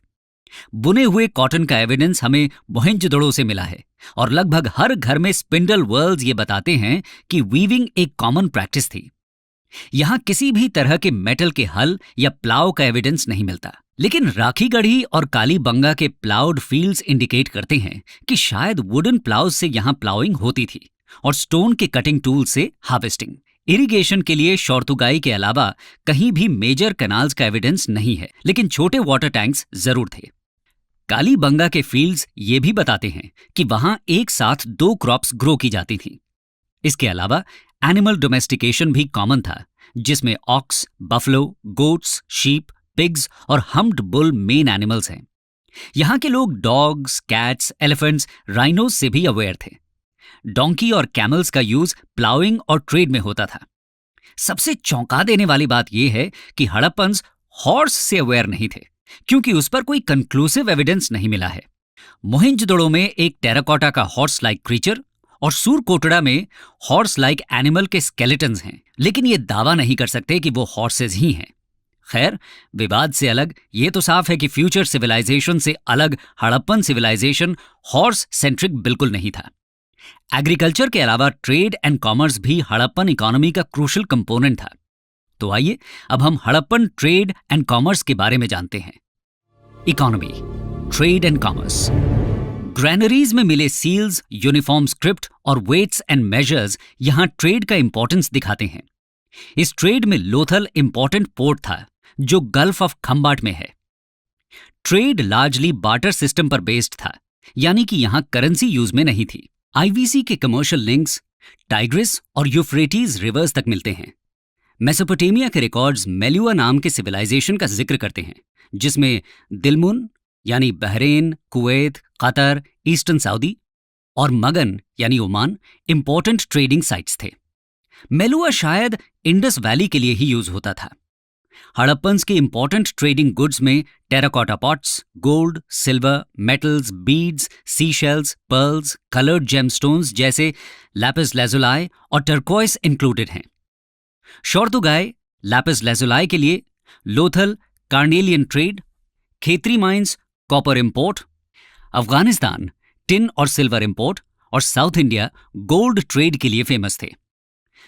बुने हुए कॉटन का एविडेंस हमें मोहेंजोदड़ो से मिला है और लगभग हर घर में स्पिंडल व्हील्स ये बताते हैं कि वीविंग एक कॉमन प्रैक्टिस थी। यहां किसी भी तरह के मेटल के हल या प्लाव का एविडेंस नहीं मिलता, लेकिन राखीगढ़ी और कालीबंगा के प्लाउड फील्ड्स इंडिकेट करते हैं कि शायद वुडन प्लाव से यहां प्लाउइंग होती थी और स्टोन के कटिंग टूल से हार्वेस्टिंग। इरिगेशन के लिए शौर्तुगाई के अलावा कहीं भी मेजर कैनाल्स का एविडेंस नहीं है, लेकिन छोटे वाटर टैंक्स जरूर थे। कालीबंगा के फील्ड्स ये भी बताते हैं कि वहां एक साथ 2 क्रॉप्स ग्रो की जाती थीं। इसके अलावा एनिमल डोमेस्टिकेशन भी कॉमन था, जिसमें ox, buffalo, goats, sheep, pigs और हम्प्ड बुल मेन एनिमल्स हैं। यहां के लोग डॉग्स, कैट्स, एलिफेंट्स, राइनोज से भी अवेयर थे। डोंकी और कैमल्स का यूज प्लाउइंग और ट्रेड में होता था। सबसे चौंका देने वाली बात यह है कि हड़प्पन्स हॉर्स से अवेयर नहीं थे, क्योंकि उस पर कोई कंक्लूसिव एविडेंस नहीं मिला है। मोहेंजोदड़ो में एक टेराकोटा का हॉर्स लाइक क्रीचर और सूरकोटड़ा में हॉर्स लाइक एनिमल के स्केलेटन्स हैं, लेकिन ये दावा नहीं कर सकते कि वो हॉर्सेज ही हैं। खैर, विवाद से अलग ये तो साफ है कि फ्यूचर सिविलाइजेशन से अलग हड़प्पन सिविलाइजेशन हॉर्स सेंट्रिक बिल्कुल नहीं था। एग्रीकल्चर के अलावा ट्रेड एंड कॉमर्स भी हड़प्पन इकोनॉमी का क्रूशियल कंपोनेंट था। तो आइए अब हम हड़प्पन ट्रेड एंड कॉमर्स के बारे में जानते हैं। Economy, trade and commerce. Granaries में मिले सील्स, यूनिफॉर्म स्क्रिप्ट और वेट्स एंड मेजर्स यहां ट्रेड का इंपॉर्टेंस दिखाते हैं। इस ट्रेड में लोथल इंपॉर्टेंट पोर्ट था, जो गल्फ ऑफ खंबाट में है। ट्रेड लार्जली बार्टर सिस्टम पर बेस्ड था, यानी कि यहां करेंसी यूज में नहीं थी। आईवीसी के कमर्शियल लिंक्स टाइग्रिस और यूफ्रेटीज रिवर्स तक मिलते हैं। मेसोपोटामिया के रिकॉर्ड्स मेलुआ नाम के सिविलाइजेशन का जिक्र करते हैं, जिसमें दिलमुन यानी Bahrain, Kuwait, Qatar, eastern Saudi और मगन यानी ओमान इंपॉर्टेंट ट्रेडिंग साइट्स थे। मेलुआ शायद इंडस वैली के लिए ही यूज होता था। हड़प्पन्स के इंपॉर्टेंट ट्रेडिंग गुड्स में terracotta pots, gold, silver, metals, beads, seashells, pearls, coloured gemstones जैसे लैपिस लाजुलाई और टर्कोइस इंक्लूडेड हैं। शौर्तुगाई लैपिस लाजुलाई के लिए, Lothal carnelian trade, Khetri mines copper import, Afghanistan tin और सिल्वर इंपोर्ट और साउथ इंडिया गोल्ड ट्रेड के लिए फेमस थे।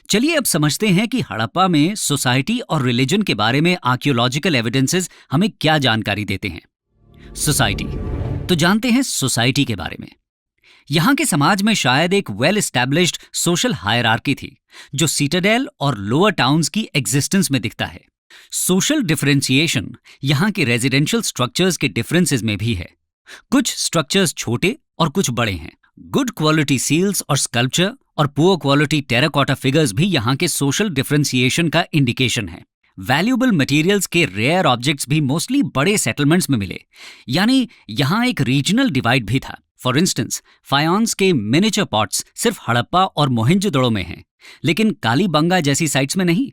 चलिए अब समझते हैं कि हड़प्पा में सोसाइटी और रिलीजन के बारे में आर्कियोलॉजिकल एविडेंसेस हमें क्या जानकारी देते हैं। सोसाइटी, तो जानते हैं सोसाइटी के बारे में। यहां के समाज में शायद एक वेल एस्टैब्लिश्ड सोशल हायरार्की थी, जो सिटाडेल और लोअर टाउन्स की एग्जिस्टेंस में दिखता है। सोशल डिफरेंशिएशन यहां के रेजिडेंशियल स्ट्रक्चर्स के डिफरेंसेस में भी है। कुछ स्ट्रक्चर्स छोटे और कुछ बड़े हैं। गुड क्वालिटी सील्स और स्कल्पचर और पुअर क्वालिटी टेराकोटा फिगर्स भी यहां के सोशल डिफरेंशिएशन का इंडिकेशन है। वैल्यूएबल मटेरियल्स के रेयर ऑब्जेक्ट्स भी मोस्टली बड़े सेटलमेंट्स में मिले, यानी यहां एक रीजनल डिवाइड भी था। फॉर इंस्टेंस, फायोन्स के मिनिएचर पॉट्स सिर्फ हड़प्पा और मोहेंजोदड़ो में हैं, लेकिन कालीबंगा जैसी साइट्स में नहीं।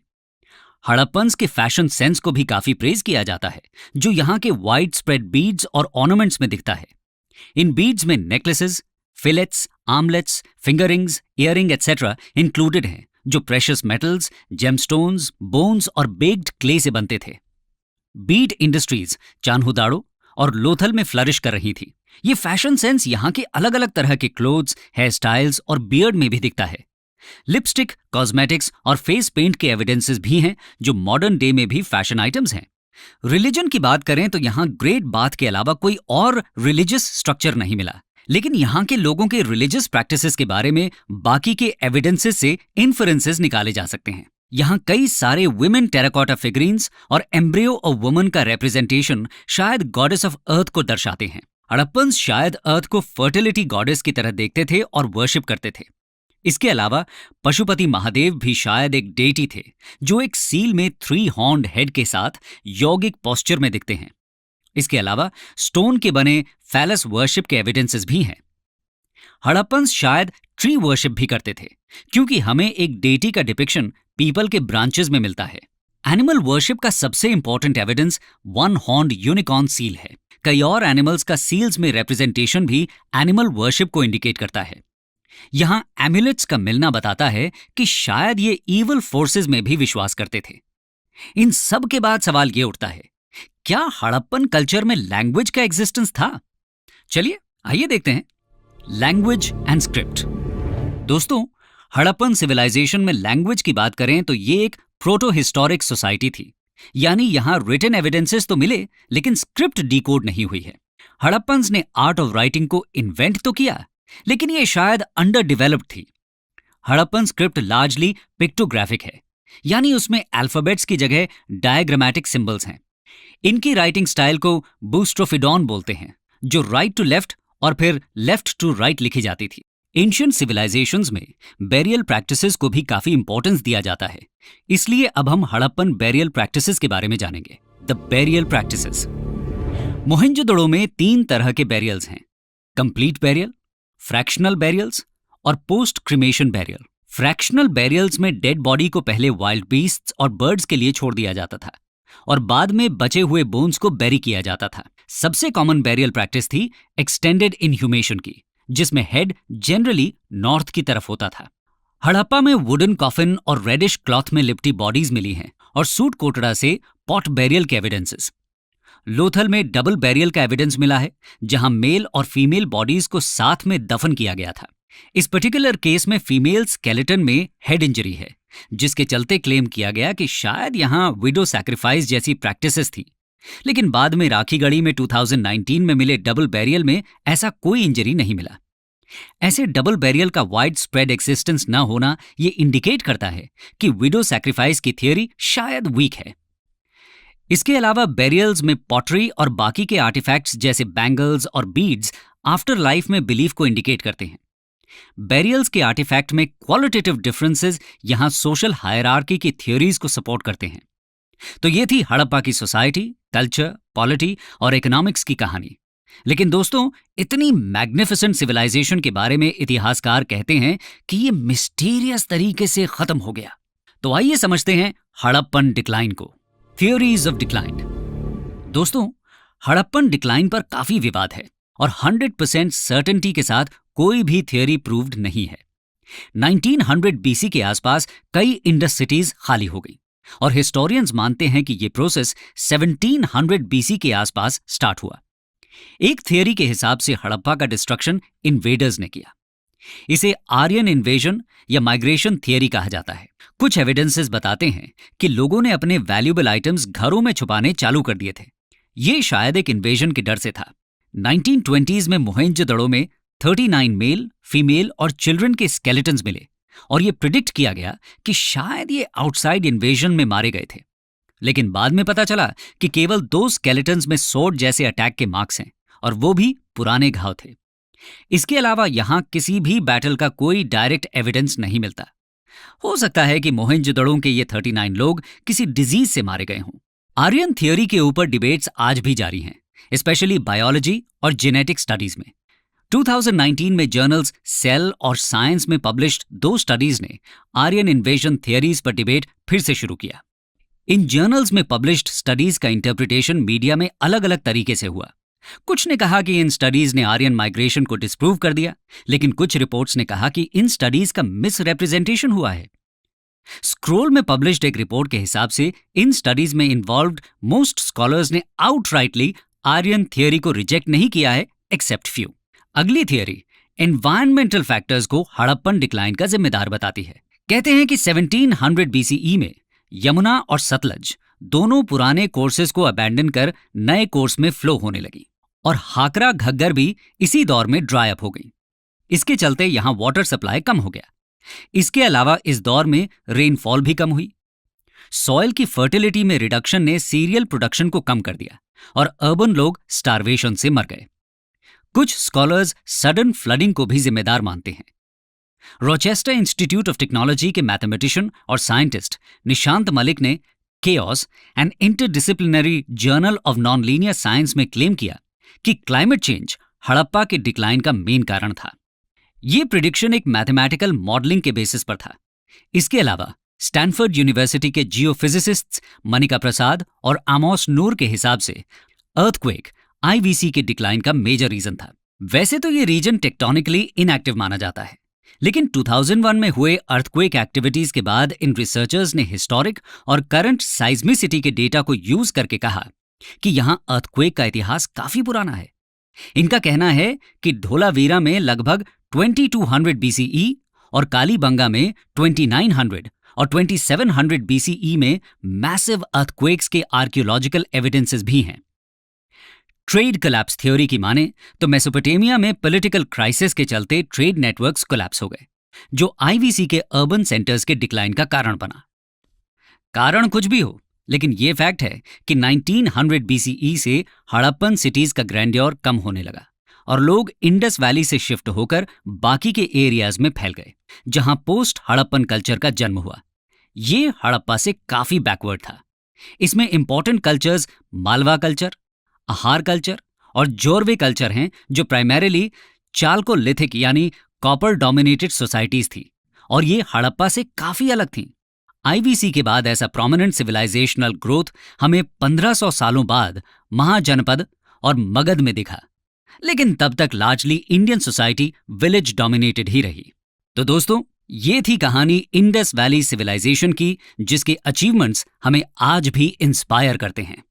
हड़प्पन्स के फैशन सेंस को भी काफी प्रेज किया जाता है, जो यहां के वाइड स्प्रेड बीड्स और ऑर्नामेंट्स में दिखता है। इन बीड्स में necklaces, fillets, armlets, fingerings, earring etcetera included हैं, जो प्रेशियस मेटल्स, जेमस्टोन्स, बोन्स और बेक्ड क्ले से बनते थे। बीड इंडस्ट्रीज चान्हुदाड़ो और लोथल में फ्लरिश कर रही थी। ये फैशन सेंस यहां के अलग अलग तरह के क्लोथ्स, हेयर स्टाइल्स और बियर्ड में भी दिखता है। लिपस्टिक, कॉस्मेटिक्स और फेस पेंट के एविडेंसेस भी हैं, जो मॉडर्न डे में भी फैशन आइटम्स हैं। रिलीजन की बात करें तो यहां ग्रेट बाथ के अलावा कोई और रिलीजियस स्ट्रक्चर नहीं मिला, लेकिन यहां के लोगों के रिलीजियस प्रैक्टिसेस के बारे में बाकी के एविडेंसेस से इन्फरेंसेस निकाले जा सकते हैं। यहां कई सारे वुमेन टेराकोटा फिगरीन्स और एम्ब्रियो ऑफ वुमन का रिप्रेजेंटेशन शायद गॉडेस ऑफ अर्थ को दर्शाते हैं। हड़प्पन्स शायद अर्थ को फर्टिलिटी गॉडेस की तरह देखते थे और वर्शिप करते थे। इसके अलावा पशुपति महादेव भी शायद एक डेटी थे, जो एक सील में 3 हॉर्न्ड हेड के साथ यौगिक पोस्चर में दिखते हैं। इसके अलावा स्टोन के बने फैलस वर्शिप के एविडेंसेस भी हैं। हड़प्पन्स शायद ट्री वर्शिप भी करते थे, क्योंकि हमें एक डेटी का डिपिक्शन पीपल के ब्रांचेस में मिलता है। एनिमल वर्शिप का सबसे important evidence 1 horned unicorn seal है। कई और एनिमल्स का सील्स में रिप्रेजेंटेशन भी एनिमल वर्शिप को इंडिकेट करता है। यहां एम्युलेट्स का मिलना बताता है कि शायद ये इविल फोर्सेस में भी विश्वास करते थे। इन सब के बाद सवाल ये उठता है, क्या हड़प्पन कल्चर में लैंग्वेज का एग्जिस्टेंस था? चलिए आइए देखते हैं। Language and script. दोस्तों, हड़प्पन सिविलाइजेशन में लैंग्वेज की बात करें तो ये एक प्रोटो हिस्टोरिक सोसाइटी थी, यानी यहां रिटन एविडेंसेस तो मिले लेकिन स्क्रिप्ट डिकोड नहीं हुई है। हड़प्पन्स ने आर्ट ऑफ राइटिंग को इन्वेंट तो किया, लेकिन ये शायद अंडर डेवलप्ड थी। हड़प्पन स्क्रिप्ट लार्जली पिक्टोग्राफिक है, यानी उसमें अल्फाबेट्स की जगह डायग्रामेटिक सिंबल्स हैं। इनकी राइटिंग स्टाइल को बूस्ट्रोफिडॉन बोलते हैं, जो राइट टू लेफ्ट और फिर लेफ्ट टू राइट लिखी जाती थी। एंशिएंट सिविलाइजेशंस में बेरियल प्रैक्टिसेस को भी काफी इंपॉर्टेंस दिया जाता है, इसलिए अब हम हड़प्पन बेरियल प्रैक्टिसेस के बारे में जानेंगे। The burial practices. मोहेंजोदड़ो में 3 तरह के बेरियल्स हैं: कंप्लीट बेरियल, फ्रैक्शनल बेरियल्स और पोस्ट क्रिमेशन बेरियल। फ्रैक्शनल बेरियल्स में डेड बॉडी को पहले वाइल्ड बीस्ट्स और बर्ड्स के लिए छोड़ दिया जाता था और बाद में बचे हुए बोन्स को बेरी किया जाता था। सबसे कॉमन बेरियल प्रैक्टिस थी एक्सटेंडेड इनह्यूमेशन की, जिसमें हेड जनरली नॉर्थ की तरफ होता था। हड़प्पा में वुडन कॉफिन और रेडिश क्लॉथ में लिपटी बॉडीज मिली हैं और सूट कोटड़ा से पॉट बेरियल के एविडेंसेस। लोथल में डबल बेरियल का एविडेंस मिला है, जहां मेल और फीमेल बॉडीज को साथ में दफन किया गया था। इस पर्टिकुलर केस में फीमेल स्केलेटन में हेड इंजरी है, जिसके चलते क्लेम किया गया कि शायद यहां विडो सैक्रिफाइस जैसी प्रैक्टिसेस थी। लेकिन बाद में राखीगढ़ी में 2019 में मिले डबल बेरियल में ऐसा कोई इंजरी नहीं मिला। ऐसे डबल बेरियल का वाइड स्प्रेड एक्सिस्टेंस न होना ये इंडिकेट करता है कि विडो सैक्रिफाइस की थियोरी शायद वीक है। इसके अलावा बेरियल्स में पॉटरी और बाकी के आर्टिफैक्ट्स जैसे बैंगल्स और बीड्स आफ्टर लाइफ में बिलीफ को इंडिकेट करते हैं। बेरियल्स के आर्टिफैक्ट में क्वालिटेटिव डिफरेंसेस यहां सोशल हायरार्की की थ्योरीज को सपोर्ट करते हैं। तो ये थी हड़प्पा की सोसाइटी, कल्चर, पॉलिटी और इकोनॉमिक्स की कहानी। लेकिन दोस्तों, इतनी मैग्निफिसेंट सिविलाइजेशन के बारे में इतिहासकार कहते हैं कि ये मिस्टीरियस तरीके से खत्म हो गया। तो आइए समझते हैं हड़प्पन डिक्लाइन को। Theories of decline. दोस्तों, हड़प्पन डिक्लाइन पर काफी विवाद है और 100% सर्टेनिटी के साथ कोई भी थियोरी प्रूव्ड नहीं है। 1900 बीसी के आसपास कई इंडस सिटीज खाली हो गई और हिस्टोरियंस मानते हैं कि ये प्रोसेस 1700 बीसी के आसपास स्टार्ट हुआ। एक थियोरी के हिसाब से हड़प्पा का डिस्ट्रक्शन इन्वेडर्स ने किया। इसे आर्यन इन्वेजन या माइग्रेशन थियोरी कहा जाता है। कुछ एविडेंसेस बताते हैं कि लोगों ने अपने वैल्यूएबल आइटम्स घरों में छुपाने चालू कर दिए थे। ये शायद एक इन्वेजन के डर से था। 1920s में मोहेंजोदड़ो में 39 मेल, फीमेल और चिल्ड्रन के स्केलेटन्स मिले और ये प्रिडिक्ट किया गया कि शायद ये आउटसाइड इन्वेजन में मारे गए थे। लेकिन बाद में पता चला कि केवल 2 स्केलेटन्स में सोर्ड जैसे अटैक के मार्क्स हैं और वो भी पुराने घाव थे। इसके अलावा यहां किसी भी बैटल का कोई डायरेक्ट एविडेंस नहीं मिलता। हो सकता है कि मोहेंजोदड़ो के ये 39 लोग किसी डिजीज से मारे गए हों। आर्यन थियोरी के ऊपर डिबेट्स आज भी जारी हैं, स्पेशली बायोलॉजी और जेनेटिक स्टडीज में। 2019 में जर्नल्स सेल और साइंस में पब्लिश्ड 2 स्टडीज ने आर्यन इन्वेजन थियोरीज पर डिबेट फिर से शुरू किया। इन जर्नल्स में पब्लिश्ड स्टडीज का इंटरप्रिटेशन मीडिया में अलग अलग तरीके से हुआ। कुछ ने कहा कि इन स्टडीज ने आर्यन माइग्रेशन को डिस्प्रूव कर दिया, लेकिन कुछ रिपोर्ट्स ने कहा कि इन स्टडीज का मिस रिप्रेजेंटेशन हुआ है। स्क्रोल में पब्लिश्ड एक रिपोर्ट के हिसाब से इन स्टडीज में इन्वॉल्व्ड मोस्ट स्कॉलर्स ने आउटराइटली आर्यन थियोरी को रिजेक्ट नहीं किया है, एक्सेप्ट फ्यू। अगली थियोरी एनवायरमेंटल फैक्टर्स को हड़प्पन डिक्लाइन का जिम्मेदार बताती है। कहते हैं कि 1700 बीसीई में यमुना और सतलज दोनों पुराने कोर्सेज को अबैंडन कर नए कोर्स में फ्लो होने लगी और हाकरा घग्गर भी इसी दौर में ड्राई अप हो गई। इसके चलते यहां वाटर सप्लाई कम हो गया। इसके अलावा इस दौर में रेनफॉल भी कम हुई। सॉइल की फर्टिलिटी में रिडक्शन ने सीरियल प्रोडक्शन को कम कर दिया और अर्बन लोग स्टारवेशन से मर गए। कुछ स्कॉलर्स सडन फ्लडिंग को भी जिम्मेदार मानते हैं। रोचेस्टर इंस्टीट्यूट ऑफ टेक्नोलॉजी के मैथमेटिशियन और साइंटिस्ट निशांत मलिक ने chaos and interdisciplinary journal of non linear science में क्लेम किया कि क्लाइमेट चेंज हड़प्पा के डिक्लाइन का मेन कारण था। यह प्रिडिक्शन एक मैथमेटिकल मॉडलिंग के बेसिस पर था। इसके अलावा स्टैनफोर्ड यूनिवर्सिटी के जियोफिजिसिस्ट्स मनिका प्रसाद और आमोस नूर के हिसाब से अर्थक्वेक आईवीसी के डिक्लाइन का मेजर रीजन था। वैसे तो ये रीजन टेक्टोनिकली इनएक्टिव माना जाता है, लेकिन 2001 में हुए अर्थक्वेक एक्टिविटीज के बाद इन रिसर्चर्स ने हिस्टोरिक और करंट साइज्मिसिटी के डेटा को यूज करके कहा कि यहां अर्थक्वेक का इतिहास काफी पुराना है। इनका कहना है कि धोलावीरा में लगभग 2200 BCE और कालीबंगा में 2900 और 2700 BCE में मैसिव अर्थक्वेक्स के आर्कियोलॉजिकल एविडेंसेस भी हैं। ट्रेड कोलैप्स थ्योरी की माने तो मेसोपोटामिया में पॉलिटिकल क्राइसिस के चलते ट्रेड नेटवर्क्स कोलैप्स हो गए, जो आईवीसी के अर्बन सेंटर्स के डिक्लाइन का कारण बना। कारण कुछ भी हो, लेकिन ये फैक्ट है कि 1900 BCE से हड़प्पन सिटीज का ग्रैंडियर कम होने लगा और लोग इंडस वैली से शिफ्ट होकर बाकी के एरियाज में फैल गए, जहां पोस्ट हड़प्पन कल्चर का जन्म हुआ। ये हड़प्पा से काफी बैकवर्ड था। इसमें इंपॉर्टेंट कल्चर्स मालवा कल्चर, आहार कल्चर और जोरवे कल्चर हैं, जो प्राइमरीली चालकोलिथिक यानी कॉपर डोमिनेटेड सोसाइटीज थी और ये हड़प्पा से काफी अलग थीं। आईवीसी के बाद ऐसा प्रोमिनेंट सिविलाइजेशनल ग्रोथ हमें 1500 सालों बाद महाजनपद और मगध में दिखा, लेकिन तब तक largely Indian society village dominated ही रही। तो दोस्तों, ये थी कहानी इंडस वैली सिविलाइजेशन की, जिसके अचीवमेंट्स हमें आज भी इंस्पायर करते हैं।